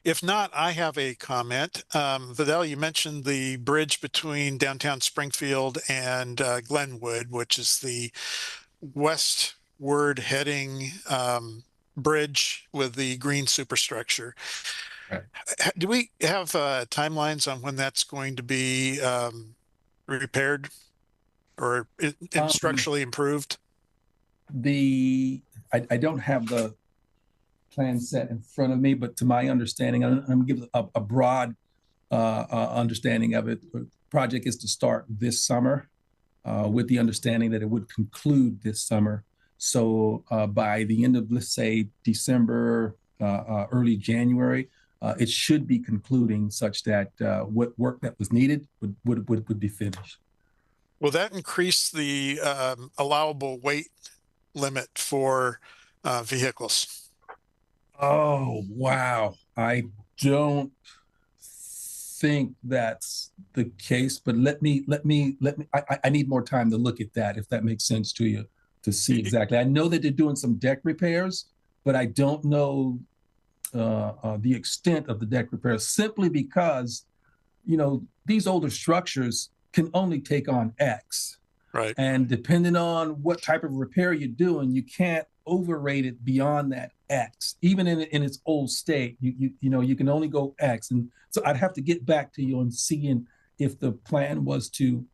If not, I have a comment. Vidal, you mentioned the bridge between downtown Springfield and Glenwood, which is the westward heading bridge with the green superstructure. Right. Do we have timelines on when that's going to be repaired or structurally improved? I don't have the plan set in front of me, but to my understanding, I'm going to give a broad understanding of it. The project is to start this summer with the understanding that it would conclude this summer. So by the end of, let's say, December, early January, it should be concluding such that what work that was needed would be finished. Will that increase the allowable weight limit for vehicles? Oh, wow. I don't think that's the case, but I need more time to look at that, if that makes sense to you, to see exactly. I know that they're doing some deck repairs, but I don't know the extent of the deck repairs, simply because, you know, these older structures can only take on X. Right. And depending on what type of repair you're doing, you can't overrate it beyond that X. Even in its old state, you know, you can only go X. And so I'd have to get back to you on seeing if the plan was to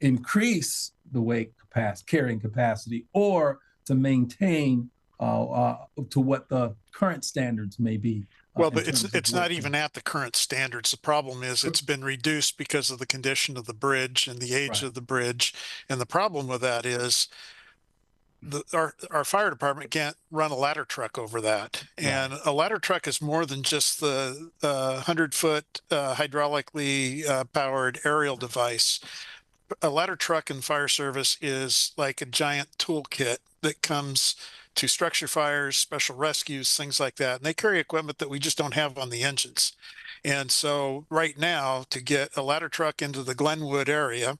increase the weight capacity, carrying capacity, or to maintain to what the current standards may be. Well, but it's not even at the current standards. The problem is it's been reduced because of the condition of the bridge and the age of the bridge. And the problem with that is our fire department can't run a ladder truck over that. And a ladder truck is more than just the 100-foot hydraulically powered aerial device. A ladder truck in fire service is like a giant toolkit that comes to structure fires, special rescues, things like that. And they carry equipment that we just don't have on the engines. And so right now, to get a ladder truck into the Glenwood area,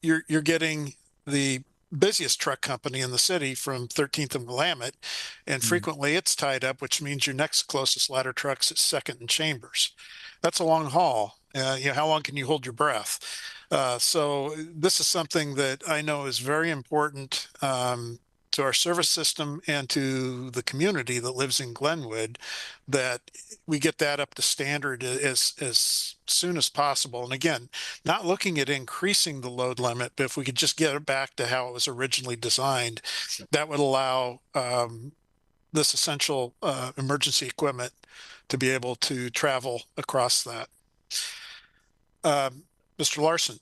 you're getting the busiest truck company in the city from 13th and Willamette, and frequently it's tied up, which means your next closest ladder truck's at 2nd and Chambers. That's a long haul. You know, how long can you hold your breath? So this is something that I know is very important to our service system and to the community that lives in Glenwood, that we get that up to standard as soon as possible. And again, not looking at increasing the load limit, but if we could just get it back to how it was originally designed, that would allow this essential emergency equipment to be able to travel across that. Mr. Larson.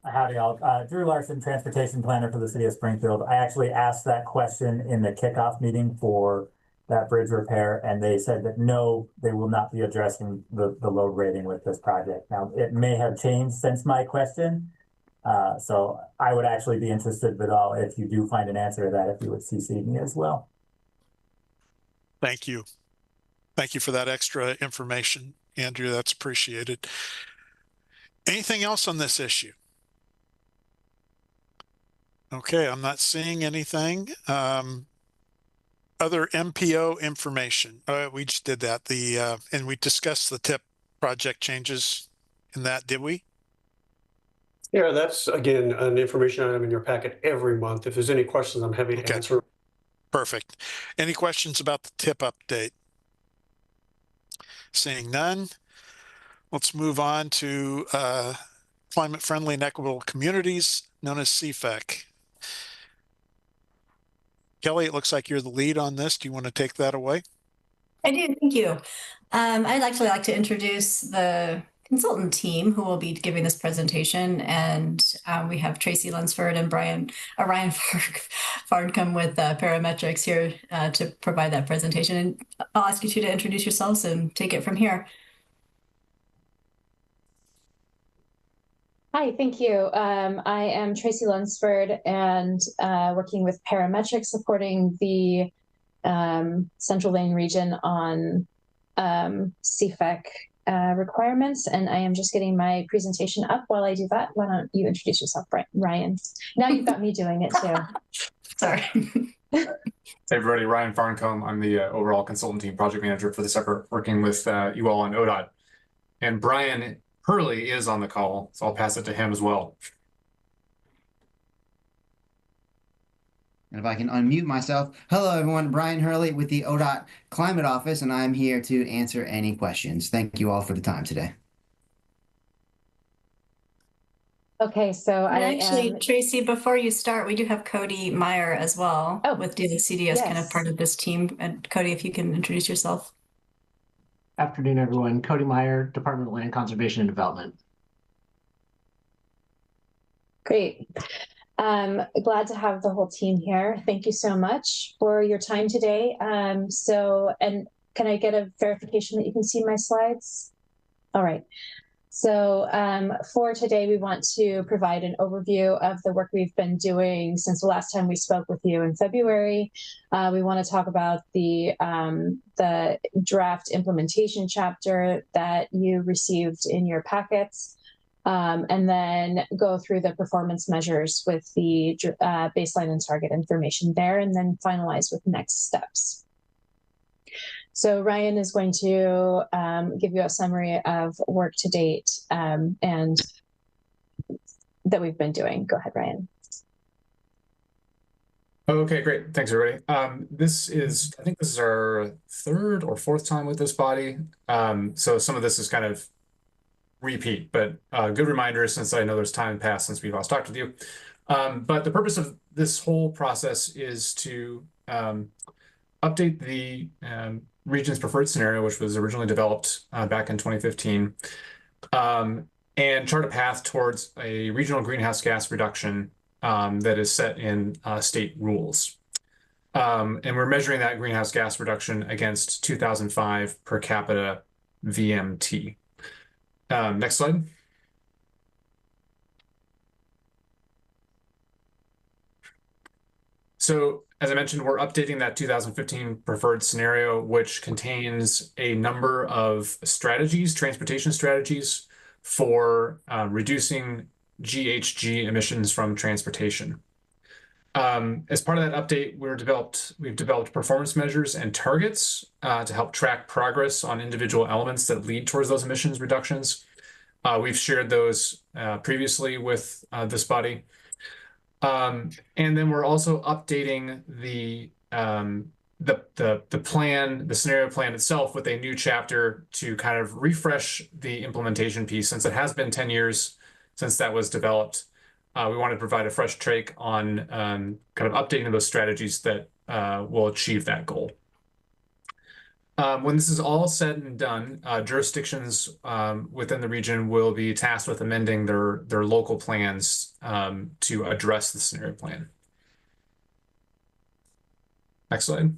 Howdy, all. Drew Larson, Transportation Planner for the City of Springfield. I actually asked that question in the kickoff meeting for that bridge repair, and they said that no, they will not be addressing the load rating with this project. Now, it may have changed since my question, so I would actually be interested, Vidal, if you do find an answer to that, if you would CC me as well. Thank you. Thank you for that extra information, Andrew. That's appreciated. Anything else on this issue? Okay, I'm not seeing anything. Other MPO information. We just did that. And we discussed the TIP project changes in that, did we? Yeah, that's again an information item in your packet every month. If there's any questions, I'm happy to answer. Perfect. Any questions about the TIP update? Seeing none, let's move on to climate friendly and equitable communities, known as CFEC. Kelly, it looks like you're the lead on this. Do you want to take that away? I do, thank you. I'd actually like to introduce the consultant team who will be giving this presentation, and we have Tracy Lunsford and Ryan Farncombe with Parametrics here to provide that presentation. And I'll ask you two to introduce yourselves and take it from here. Hi, thank you. I am Tracy Lunsford and working with Parametrics, supporting the Central Lane region on CFEC requirements. And I am just getting my presentation up. While I do that, why don't you introduce yourself, Ryan? Now you've got me doing it too. Sorry. Hey everybody, Ryan Farncombe. I'm the overall consultant team project manager for this effort, working with you all on ODOT. And Brian Hurley is on the call, so I'll pass it to him as well. And if I can unmute myself. Hello, everyone. Brian Hurley with the ODOT Climate Office, and I'm here to answer any questions. Thank you all for the time today. Okay, so Tracy, before you start, we do have Cody Meyer as well with DLCD as kind of part of this team. And Cody, if you can introduce yourself. Afternoon, everyone. Cody Meyer, Department of Land Conservation and Development. Great. Glad to have the whole team here. Thank you so much for your time today. And can I get a verification that you can see my slides? All right. So for today, we want to provide an overview of the work we've been doing since the last time we spoke with you in February. We want to talk about the draft implementation chapter that you received in your packets, and then go through the performance measures with the baseline and target information there, and then finalize with next steps. So Ryan is going to give you a summary of work to date and that we've been doing. Go ahead, Ryan. Okay, great. Thanks, everybody. I think this is our third or fourth time with this body. So some of this is kind of repeat, but good reminder since I know there's time passed since we last talked with you. But the purpose of this whole process is to update the region's preferred scenario, which was originally developed back in 2015, and chart a path towards a regional greenhouse gas reduction that is set in state rules. And we're measuring that greenhouse gas reduction against 2005 per capita VMT. Next slide. So as I mentioned, we're updating that 2015 preferred scenario, which contains a number of strategies, transportation strategies for reducing GHG emissions from transportation. As part of that update, we've developed performance measures and targets to help track progress on individual elements that lead towards those emissions reductions. We've shared those previously with this body. And then we're also updating the plan, the scenario plan itself with a new chapter to kind of refresh the implementation piece. Since it has been 10 years since that was developed, we want to provide a fresh take on kind of updating those strategies that will achieve that goal. When this is all said and done, jurisdictions within the region will be tasked with amending their local plans to address the scenario plan. Next slide.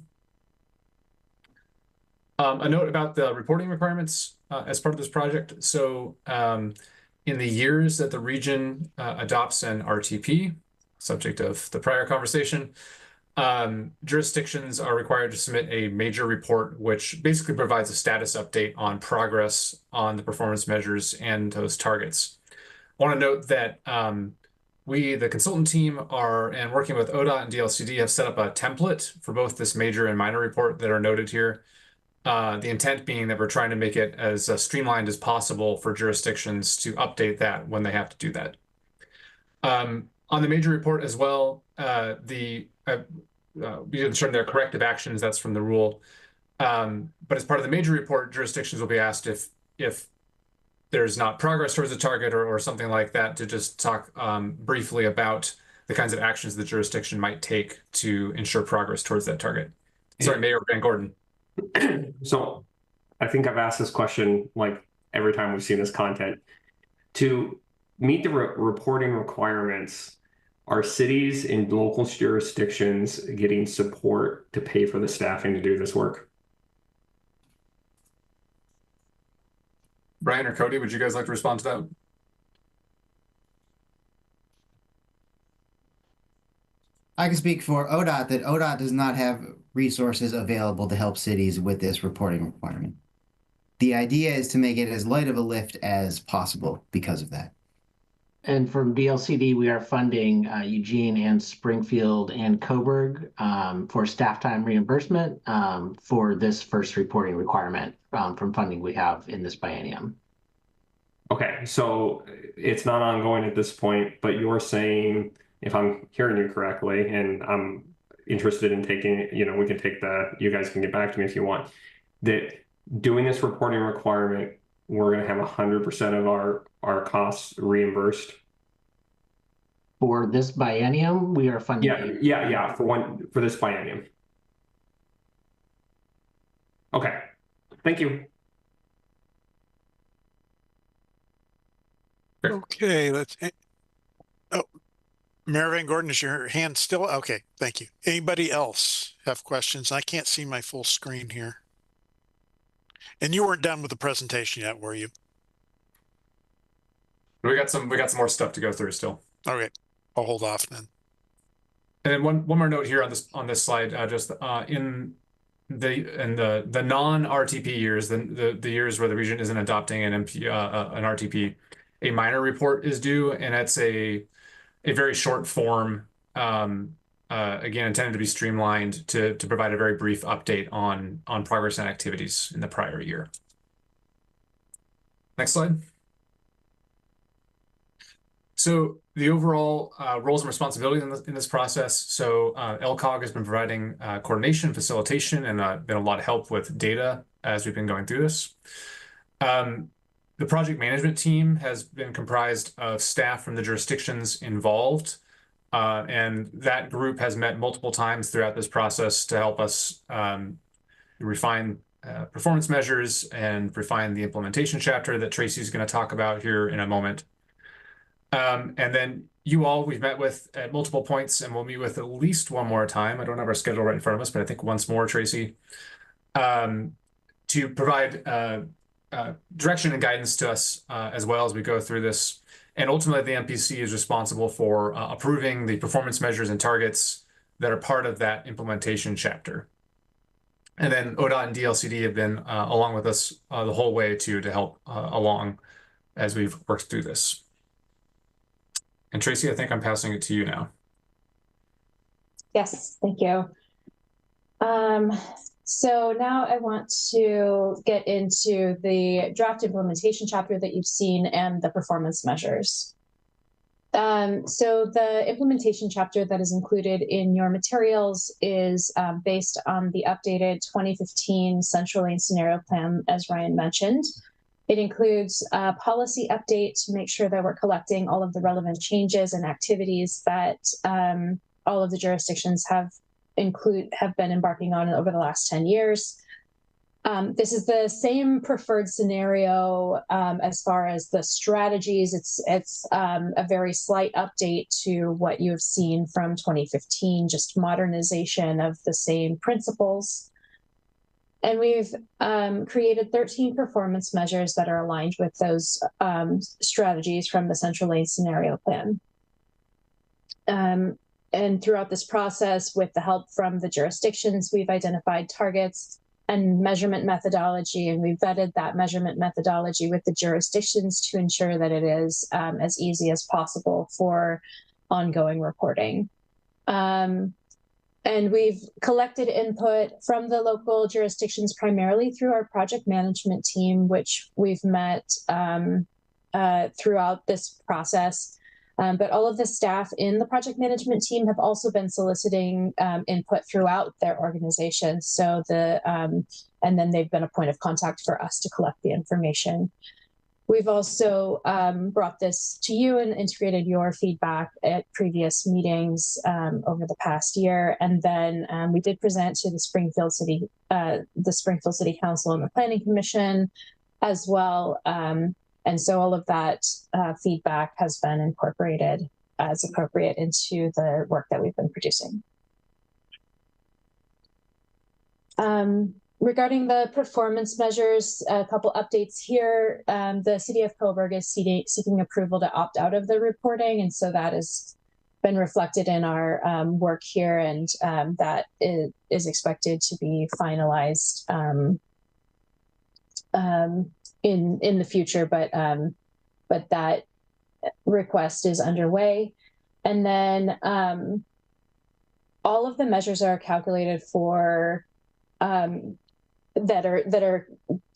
A note about the reporting requirements as part of this project. So in the years that the region adopts an RTP, subject of the prior conversation, jurisdictions are required to submit a major report, which basically provides a status update on progress on the performance measures and those targets. I want to note that we, the consultant team, and working with ODOT and DLCD, have set up a template for both this major and minor report that are noted here. The intent being that we're trying to make it as streamlined as possible for jurisdictions to update that when they have to do that. On the major report as well, we ensure their corrective actions, that's from the rule. But as part of the major report, jurisdictions will be asked if there's not progress towards a target or something like that, to just talk briefly about the kinds of actions the jurisdiction might take to ensure progress towards that target. Sorry, Mayor Van Gordon. So I think I've asked this question like every time we've seen this content. To meet the reporting requirements, are cities and local jurisdictions getting support to pay for the staffing to do this work? Brian or Cody, would you guys like to respond to that? I can speak for ODOT that ODOT does not have resources available to help cities with this reporting requirement. The idea is to make it as light of a lift as possible because of that. And from DLCD, we are funding Eugene and Springfield and Coburg for staff time reimbursement for this first reporting requirement from funding we have in this biennium. Okay, so it's not ongoing at this point, but you're saying, if I'm hearing you correctly, and I'm interested in taking, we can take you guys can get back to me if you want, that doing this reporting requirement, we're going to have 100% of our costs reimbursed. For this biennium, we are funding. Yeah, for this biennium. Okay, thank you. Okay, Mayor Van Gordon, is your hand still? Okay, thank you. Anybody else have questions? I can't see my full screen here. And you weren't done with the presentation yet, were you? We got some more stuff to go through still. Okay, I'll hold off then. And then one more note here on this slide, just in the non-RTP years, the years where the region isn't adopting an RTP, a minor report is due, and it's a very short form, again intended to be streamlined to provide a very brief update on progress and activities in the prior year. Next slide. So the overall roles and responsibilities in this process. So LCOG has been providing coordination, facilitation, and been a lot of help with data as we've been going through this. The project management team has been comprised of staff from the jurisdictions involved, and that group has met multiple times throughout this process to help us refine performance measures and refine the implementation chapter that Tracy's going to talk about here in a moment. And then you all we've met with at multiple points, and we'll meet with at least one more time. I don't have our schedule right in front of us, but I think once more, Tracy, to provide direction and guidance to us as well as we go through this. And ultimately, the MPC is responsible for approving the performance measures and targets that are part of that implementation chapter. And then ODOT and DLCD have been along with us the whole way to help along as we've worked through this. And Tracy, I think I'm passing it to you now. Yes, thank you. So now I want to get into the draft implementation chapter that you've seen and the performance measures. So the implementation chapter that is included in your materials is based on the updated 2015 Central Lane Scenario Plan, as Ryan mentioned. It includes a policy update to make sure that we're collecting all of the relevant changes and activities that all of the jurisdictions have been embarking on over the last 10 years. This is the same preferred scenario as far as the strategies. It's a very slight update to what you have seen from 2015, just modernization of the same principles. And we've created 13 performance measures that are aligned with those strategies from the Central Lane Scenario Plan. throughout this process, with the help from the jurisdictions, we've identified targets and measurement methodology, and we've vetted that measurement methodology with the jurisdictions to ensure that it is as easy as possible for ongoing reporting. And we've collected input from the local jurisdictions primarily through our project management team, which we've met throughout this process. But all of the staff in the project management team have also been soliciting input throughout their organizations. So and then they've been a point of contact for us to collect the information. We've also brought this to you and integrated your feedback at previous meetings over the past year. And then we did present to the Springfield City Council and the Planning Commission as well. And so all of that feedback has been incorporated as appropriate into the work that we've been producing. Regarding the performance measures, a couple updates here. The City of Coburg is seeking approval to opt out of the reporting, and so that has been reflected in our work here, and that is expected to be finalized in the future, but that request is underway. And then all of the measures are calculated for that are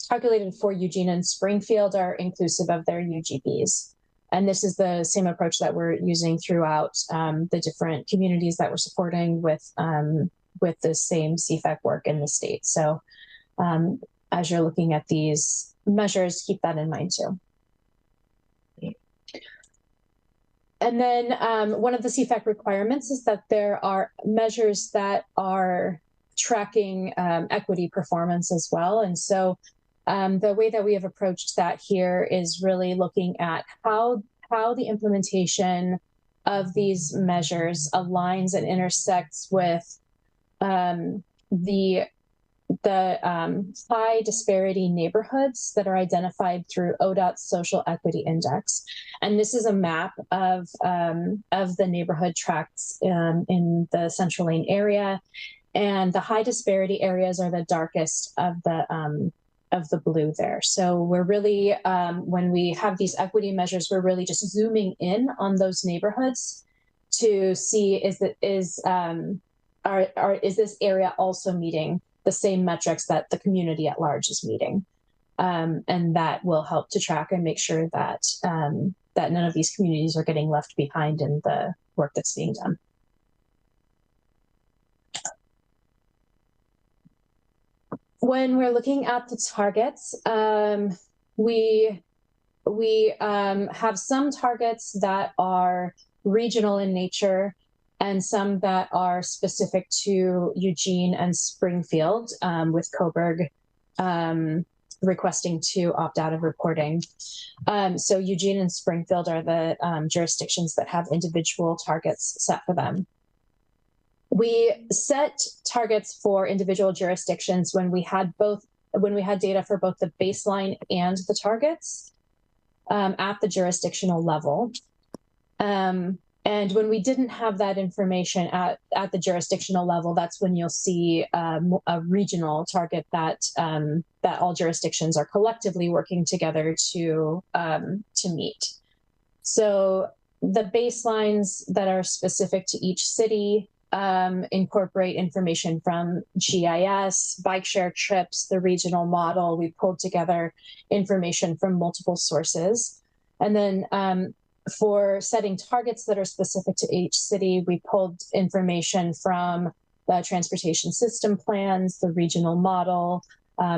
calculated for Eugene and Springfield are inclusive of their UGBs. And this is the same approach that we're using throughout the different communities that we're supporting with the same CFAC work in the state. So as you're looking at these measures, keep that in mind too. And then one of the CFAC requirements is that there are measures that are tracking equity performance as well. And so the way that we have approached that here is really looking at how the implementation of these measures aligns and intersects with the high disparity neighborhoods that are identified through ODOT's Social Equity Index. And this is a map of the neighborhood tracts in the Central Lane area. And the high disparity areas are the darkest of the blue there. So we're really, when we have these equity measures, we're really just zooming in on those neighborhoods to see is this area also meeting the same metrics that the community at large is meeting. And that will help to track and make sure that that none of these communities are getting left behind in the work that's being done. When we're looking at the targets, we have some targets that are regional in nature and some that are specific to Eugene and Springfield, with Coburg requesting to opt out of reporting. So Eugene and Springfield are the jurisdictions that have individual targets set for them. We set targets for individual jurisdictions when we had data for both the baseline and the targets at the jurisdictional level. And when we didn't have that information at the jurisdictional level, that's when you'll see a regional target that all jurisdictions are collectively working together to meet. So the baselines that are specific to each city incorporate information from GIS, bike share trips, the regional model. We pulled together information from multiple sources. And then for setting targets that are specific to each city, we pulled information from the transportation system plans, the regional model,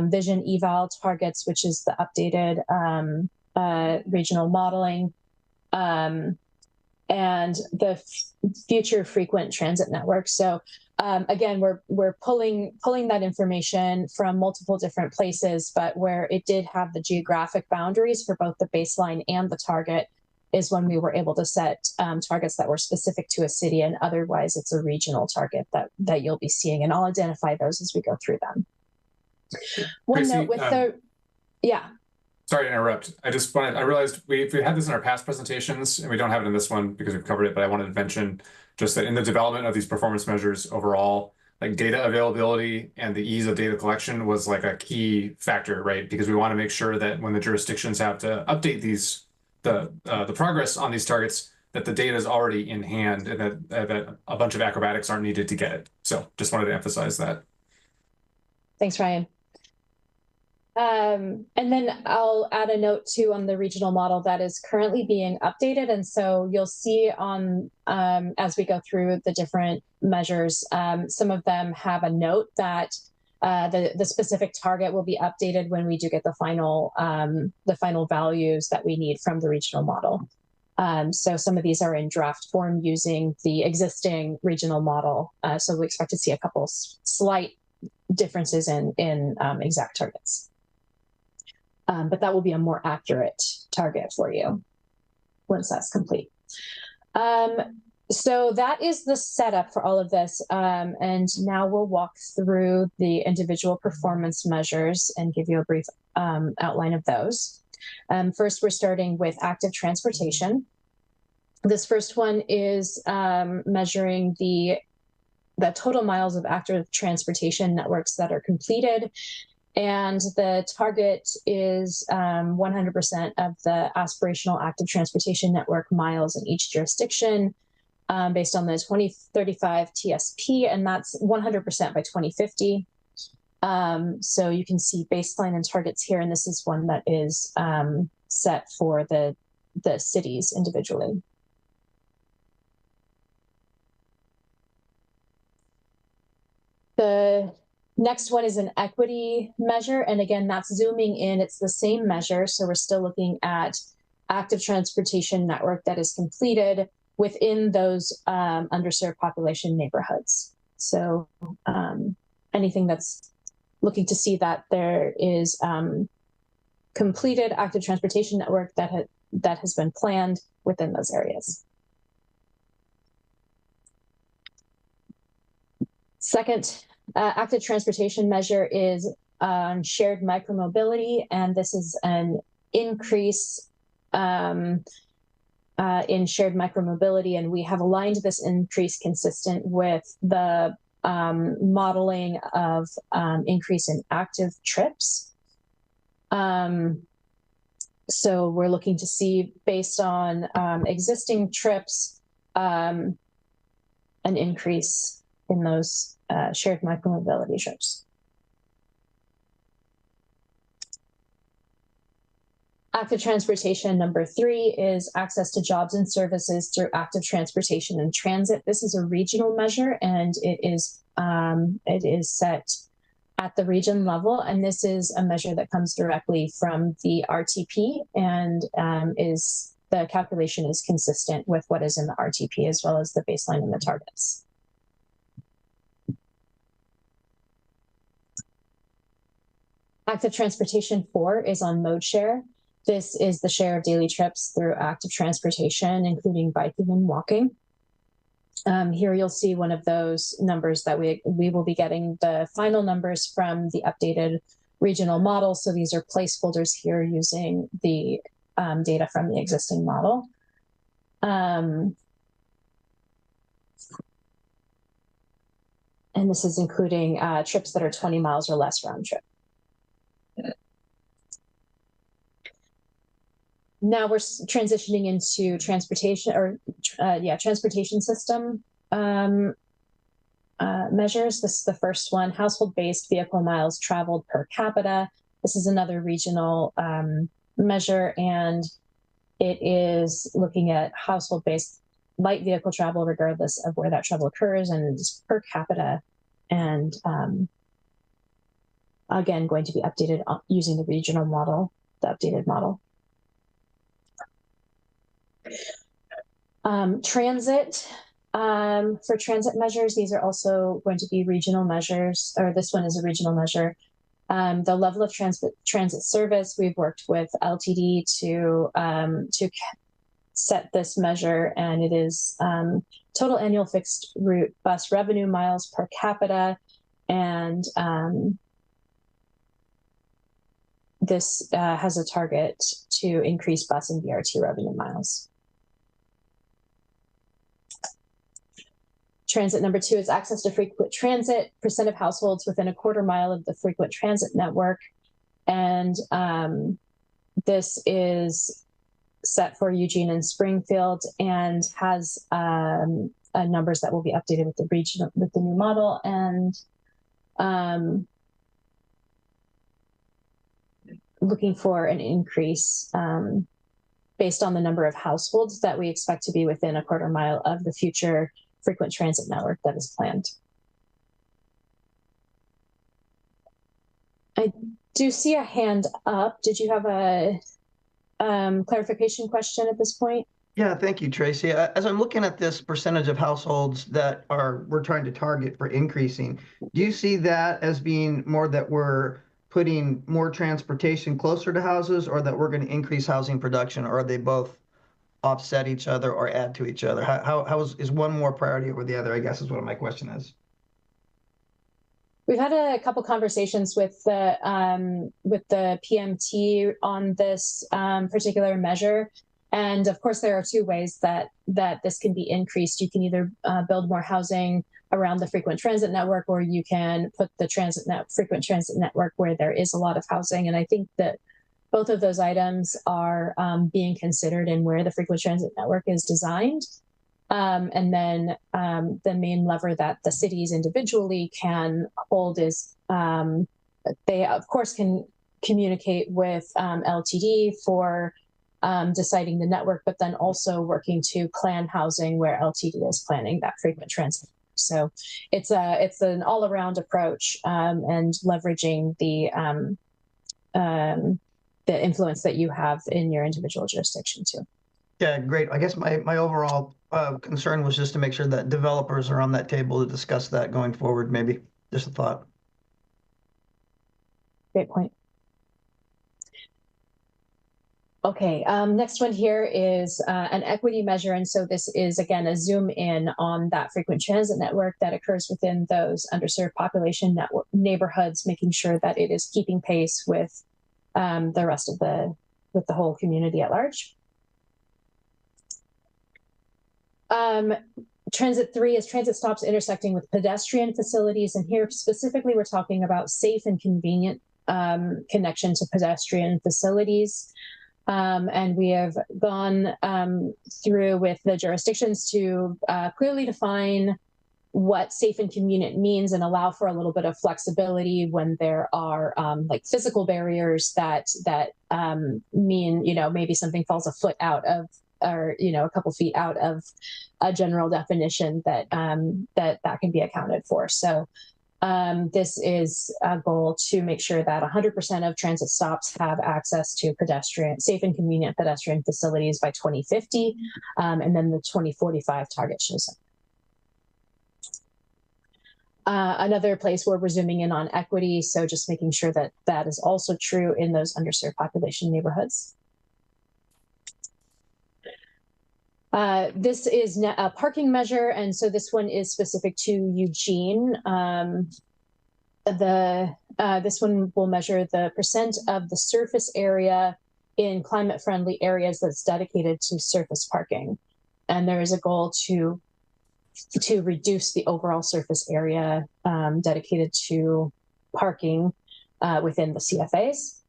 vision eval targets, which is the updated regional modeling, and the future frequent transit network. So again, we're pulling that information from multiple different places, but where it did have the geographic boundaries for both the baseline and the target is when we were able to set targets that were specific to a city, and otherwise it's a regional target that you'll be seeing, and I'll identify those as we go through them. One Tracy, note with yeah. Sorry to interrupt. I realized we had this in our past presentations and we don't have it in this one because we've covered it, but I wanted to mention just that in the development of these performance measures overall, like data availability and the ease of data collection was like a key factor, right? Because we want to make sure that when the jurisdictions have to update the progress on these targets, that the data is already in hand and that a bunch of acrobatics aren't needed to get it. So just wanted to emphasize that. Thanks, Ryan. And then I'll add a note too on the regional model that is currently being updated. And so you'll see on as we go through the different measures, some of them have a note that the specific target will be updated when we do get the final values that we need from the regional model. So some of these are in draft form using the existing regional model. So we expect to see a couple slight differences in exact targets. But that will be a more accurate target for you once that's complete. So that is the setup for all of this. And now we'll walk through the individual performance measures and give you a brief outline of those. First, we're starting with active transportation. This first one is measuring the total miles of active transportation networks that are completed. And the target is 100% of the aspirational active transportation network miles in each jurisdiction based on the 2035 TSP, and that's 100% by 2050. So you can see baseline and targets here, and this is one that is set for the cities individually. The next one is an equity measure. And again, that's zooming in. It's the same measure. So we're still looking at active transportation network that is completed within those underserved population neighborhoods. So anything that's looking to see that there is completed active transportation network that has been planned within those areas. Second, active transportation measure is shared micromobility, and this is an increase in shared micromobility, and we have aligned this increase consistent with the modeling of increase in active trips. So we're looking to see, based on existing trips, an increase in those shared micromobility trips. Active transportation number 3 is access to jobs and services through active transportation and transit. This is a regional measure, and it is set at the region level, and this is a measure that comes directly from the RTP, and the calculation is consistent with what is in the RTP as well as the baseline and the targets. Active transportation 4 is on mode share. This is the share of daily trips through active transportation, including biking and walking. Here you'll see one of those numbers that we will be getting the final numbers from the updated regional model. So these are placeholders here using the data from the existing model. And this is including trips that are 20 miles or less round trip. Now we're transitioning into transportation transportation system measures. This is the first one, household-based vehicle miles traveled per capita. This is another regional measure, and it is looking at household-based light vehicle travel regardless of where that travel occurs, and it's per capita, and again, going to be updated using the regional model, the updated model. Transit, for transit measures, these are also going to be regional measures, or this one is a regional measure. The level of transit service, we've worked with LTD to set this measure, and it is total annual fixed route bus revenue miles per this has a target to increase bus and BRT revenue miles. Transit number 2 is access to frequent transit, percent of households within a quarter mile of the frequent transit network. And this is set for Eugene and Springfield and has numbers that will be updated with the region with the new model. And looking for an increase based on the number of households that we expect to be within a quarter mile of the future frequent transit network that is planned. I do see a hand up. Did you have a clarification question at this point? Yeah, thank you, Tracy. As I'm looking at this percentage of households that we're trying to target for increasing, do you see that as being more that we're putting more transportation closer to houses, or that we're going to increase housing production, or are they both offset each other or add to each other? How is one more priority over the other, I guess is what my question is. We've had a couple conversations with the PMT on this particular measure. And of course, there are 2 ways that this can be increased. You can either build more housing around the frequent transit network, or you can put the frequent transit network where there is a lot of housing. And I think that both of those items are being considered in where the frequent transit network is designed. And then the main lever that the cities individually can hold is they, of course, can communicate with LTD for deciding the network, but then also working to plan housing where LTD is planning that frequent transit. So it's an all-around approach and leveraging the influence that you have in your individual jurisdiction too. Yeah, great. I guess my overall concern was just to make sure that developers are on that table to discuss that going forward, maybe. Just a thought. Great point. Okay, next one here is an equity measure. And so this is, again, a zoom in on that frequent transit network that occurs within those underserved population neighborhoods, making sure that it is keeping pace with the rest of with the whole community at large. Transit 3 is transit stops intersecting with pedestrian facilities. And here specifically, we're talking about safe and convenient connection to pedestrian facilities. And we have gone through with the jurisdictions to clearly define what safe and convenient means and allow for a little bit of flexibility when there are like physical barriers that mean, maybe something falls a foot out of, or, a couple feet out of a general definition that that can be accounted for. So this is a goal to make sure that 100% of transit stops have access to safe and convenient pedestrian facilities by 2050, and then the 2045 target shows up. Another place where we're zooming in on equity, so just making sure that that is also true in those underserved population neighborhoods. This is a parking measure, and so this one is specific to Eugene. This one will measure the percent of the surface area in climate-friendly areas that's dedicated to surface parking. And there is a goal to reduce the overall surface area dedicated to parking within the CFAs.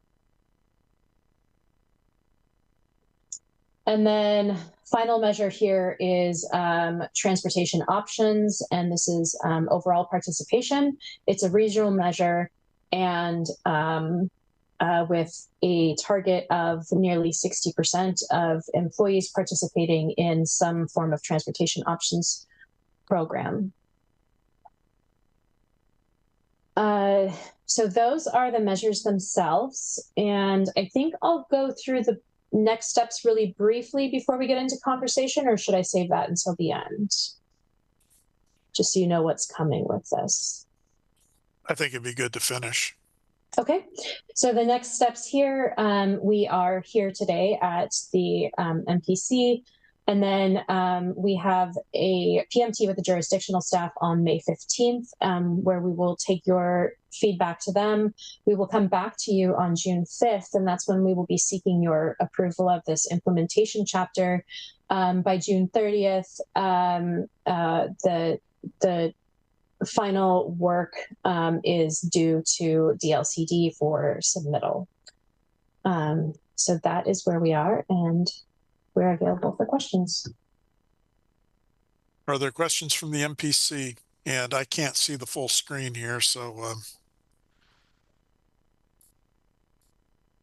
And then final measure here is transportation options, and this is overall participation. It's a regional measure, and with a target of nearly 60% of employees participating in some form of transportation options program. So those are the measures themselves, and I think I'll go through the next steps really briefly before we get into conversation, or should I save that until the end? Just so you know what's coming with this. I think it'd be good to finish. Okay, so the next steps here, we are here today at the MPC And then we have a PMT with the jurisdictional staff on May 15th, where we will take your feedback to them. We will come back to you on June 5th, and that's when we will be seeking your approval of this implementation chapter. By June 30th, the final work is due to DLCD for submittal. So that is where we are, and we're available for questions. Are there questions from the MPC? And I can't see the full screen here, so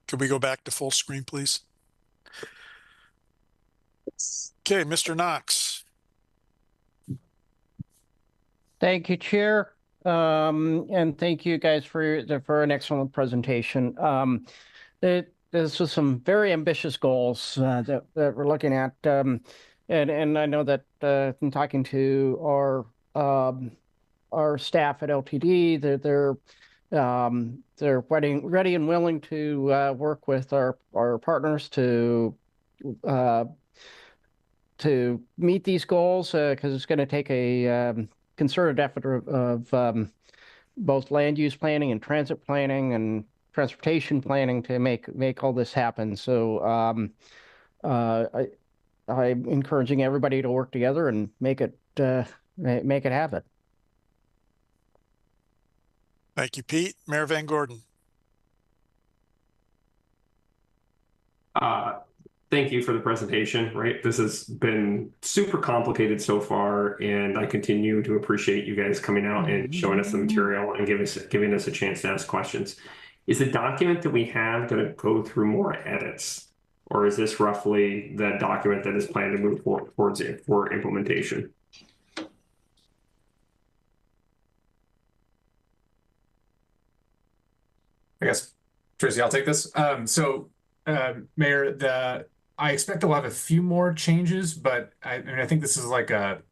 could we go back to full screen, please? Okay, Mr. Knox. Thank you, Chair. And thank you guys for an excellent presentation. This was some very ambitious goals that we're looking at. And I know that in talking to our staff at LTD, they're ready and willing to work with our partners to meet these goals, because it's going to take a concerted effort of both land use planning and transit planning and transportation planning to make all this happen. So I'm encouraging everybody to work together and make it happen. Thank you, Pete. Mayor Van Gordon. Thank you for the presentation, right? This has been super complicated so far, and I continue to appreciate you guys coming out and showing us the material and giving us a chance to ask questions. Is the document that we have going to go through more edits, or is this roughly the document that is planned to move towards it for implementation? I guess, Tracy, I'll take this. Mayor, I expect we'll have a few more changes, but I mean, I think this is like a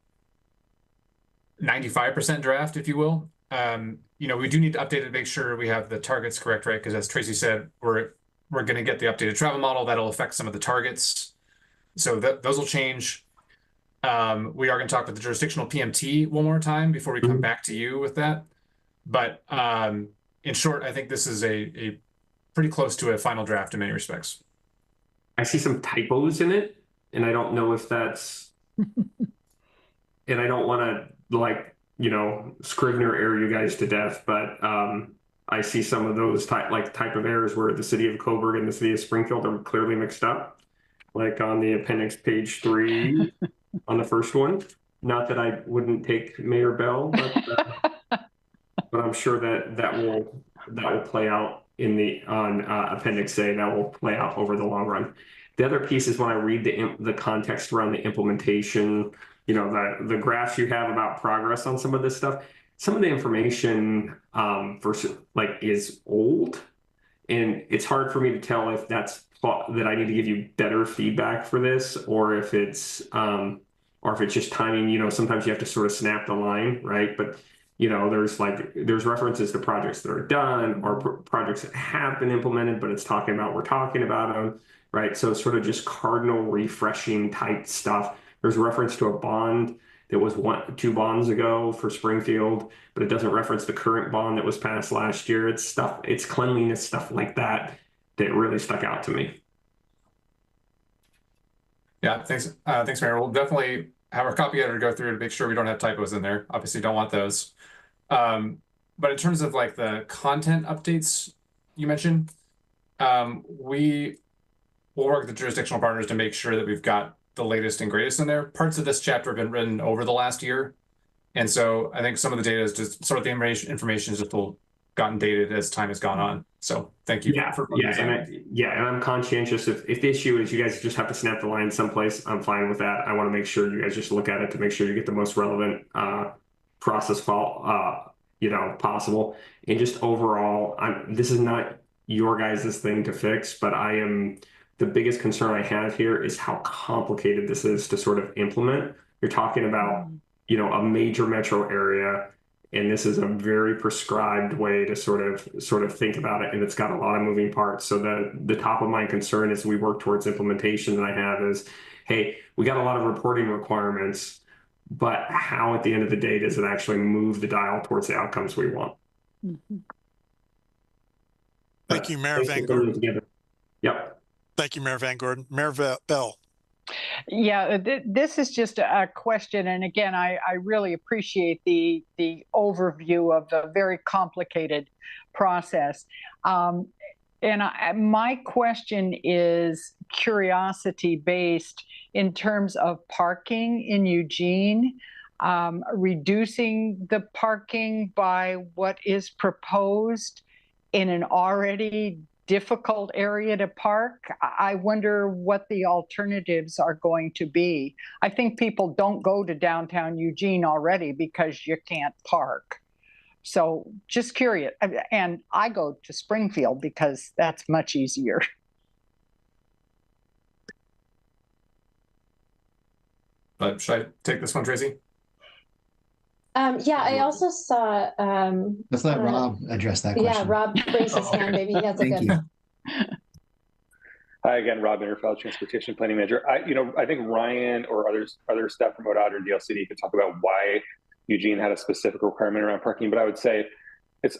95% draft, if you will. You know, we do need to update it to make sure we have the targets correct, right? Because as Tracy said, we're going to get the updated travel model that'll affect some of the targets. So those will change. We are going to talk with the jurisdictional PMT one more time before we come back to you with that. But in short, I think this is a pretty close to a final draft in many respects. I see some typos in it, and I don't know if that's, and I don't want to, like, you know, Scrivener error you guys to death, but I see some of those type of errors where the city of Coburg and the city of Springfield are clearly mixed up, like on the appendix page 3 on the first one. Not that I wouldn't take Mayor Bell, but I'm sure that will play out on appendix A. That will play out over the long run. The other piece is when I read the context around the implementation, you know, the graphs you have about progress on some of this stuff, some of the information is old, and it's hard for me to tell if that's that I need to give you better feedback for this, or if it's just timing. You know, sometimes you have to sort of snap the line, right? But you know, there's references to projects that are done or projects that have been implemented, but it's talking about we're talking about them, right? So it's sort of just cardinal refreshing type stuff. There's a reference to a bond that was 2 bonds ago for Springfield, but it doesn't reference the current bond that was passed last year. It's cleanliness stuff like that really stuck out to me. Yeah, thanks, Mayor. We'll definitely have our copy editor go through to make sure we don't have typos in there. Obviously, don't want those. But in terms of like the content updates you mentioned, we will work with the jurisdictional partners to make sure that we've got the latest and greatest in there. Parts of this chapter have been written over the last year. And so I think some of the data is just sort of the information is just gotten dated as time has gone on. So thank you. And I'm conscientious if the issue is you guys just have to snap the line someplace, I'm fine with that. I want to make sure you guys just look at it to make sure you get the most relevant process possible. And just overall, this is not your guys' thing to fix, but the biggest concern I have here is how complicated this is to sort of implement. You're talking about, you know, a major metro area And this is a very prescribed way to sort of think about it, and it's got a lot of moving parts. So the top of mind concern as we work towards implementation that I have is, hey, we got a lot of reporting requirements, but how at the end of the day does it actually move the dial towards the outcomes we want? Thank you, Mayor Van Gordon. Yep. Thank you, Mayor Van Gordon. Mayor Bell. Yeah, this is just a question. And again, I really appreciate the overview of the very complicated process. My question is curiosity based in terms of parking in Eugene, reducing the parking by what is proposed in an already difficult area to park. I wonder what the alternatives are going to be. I think people don't go to downtown Eugene already because you can't park. So just curious. And I go to Springfield because that's much easier. But should I take this one, Tracy? Yeah, I also saw. Let's let Rob address that question. Yeah, Rob raised his hand. Maybe he has a good. Hi again, Rob Interfeld, Transportation Planning Manager. I think Ryan or other staff from ODOT or DLCD could talk about why Eugene had a specific requirement around parking. But I would say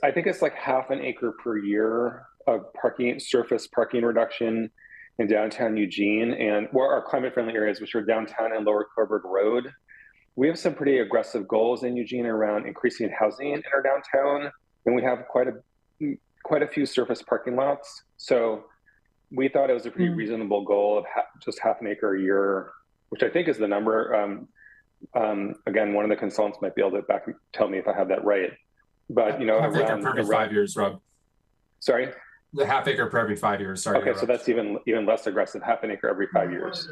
I think it's like half an acre per year of surface parking reduction in downtown Eugene, and our climate friendly areas, which are downtown and Lower Coburg Road. We have some pretty aggressive goals in Eugene around increasing housing in our downtown, and we have quite a few surface parking lots. So we thought it was a pretty reasonable goal of just half an acre a year, which I think is the number. Again, one of the consultants might be able to tell me if I have that right. But half acre per every 5 years, Rob. Sorry. The half acre per every 5 years. Sorry. Okay, so that's even less aggressive, half an acre every 5 years.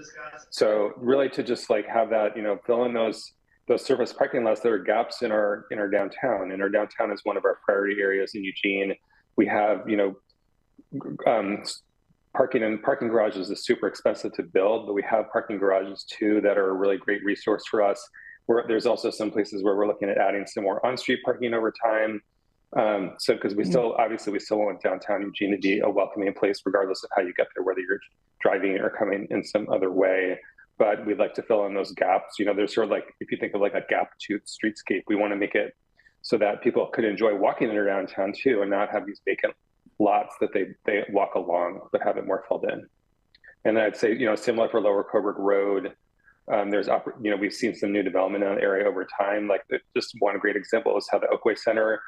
So really to just like have that, fill in those surface parking lots. There are gaps in our downtown, and our downtown is one of our priority areas in Eugene. We have, parking garages is super expensive to build, but we have parking garages too that are a really great resource for us. There's also some places where we're looking at adding some more on-street parking over time. So because we still want downtown Eugene to be a welcoming place, regardless of how you get there, whether you're driving or coming in some other way. But we'd like to fill in those gaps. There's sort of like, if you think of like a gap to streetscape, we want to make it so that people could enjoy walking in our downtown too, and not have these vacant lots that they walk along, but have it more filled in. And then I'd say, similar for Lower Coburg Road, we've seen some new development in that area over time. Like just one great example is how the Oakway Center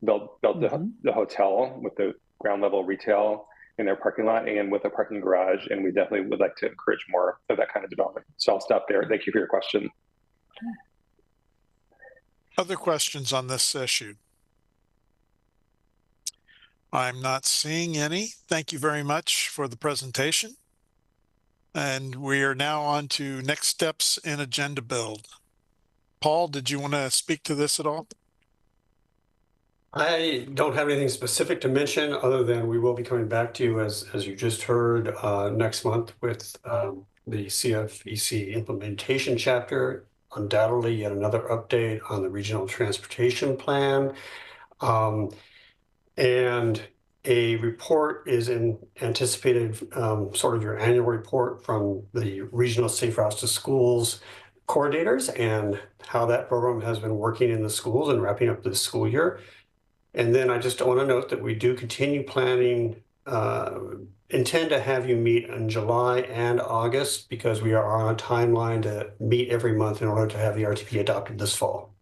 built the hotel with the ground level retail in their parking lot and with a parking garage. And we definitely would like to encourage more of that kind of development. So I'll stop there. Thank you for your question. Other questions on this issue? I'm not seeing any. Thank you very much for the presentation. And we are now on to next steps in agenda build. Paul, did you want to speak to this at all? I don't have anything specific to mention other than we will be coming back to you as you just heard next month with the CFEC implementation chapter. Undoubtedly yet another update on the regional transportation plan. And a report is anticipated, sort of your annual report from the regional Safe Routes to Schools coordinators and how that program has been working in the schools and wrapping up this school year. And then I just want to note that we do continue planning, intend to have you meet in July and August because we are on a timeline to meet every month in order to have the RTP adopted this fall.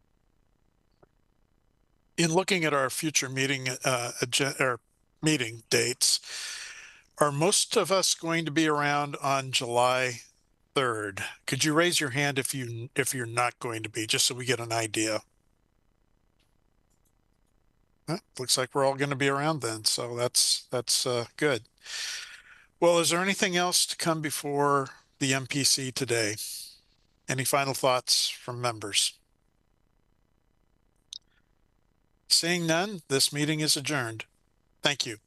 In looking at our future meeting meeting dates, are most of us going to be around on July 3rd? Could you raise your hand if you're not going to be, just so we get an idea? Looks like we're all going to be around then, so that's good. Well, is there anything else to come before the MPC today? Any final thoughts from members? Seeing none, this meeting is adjourned. Thank you.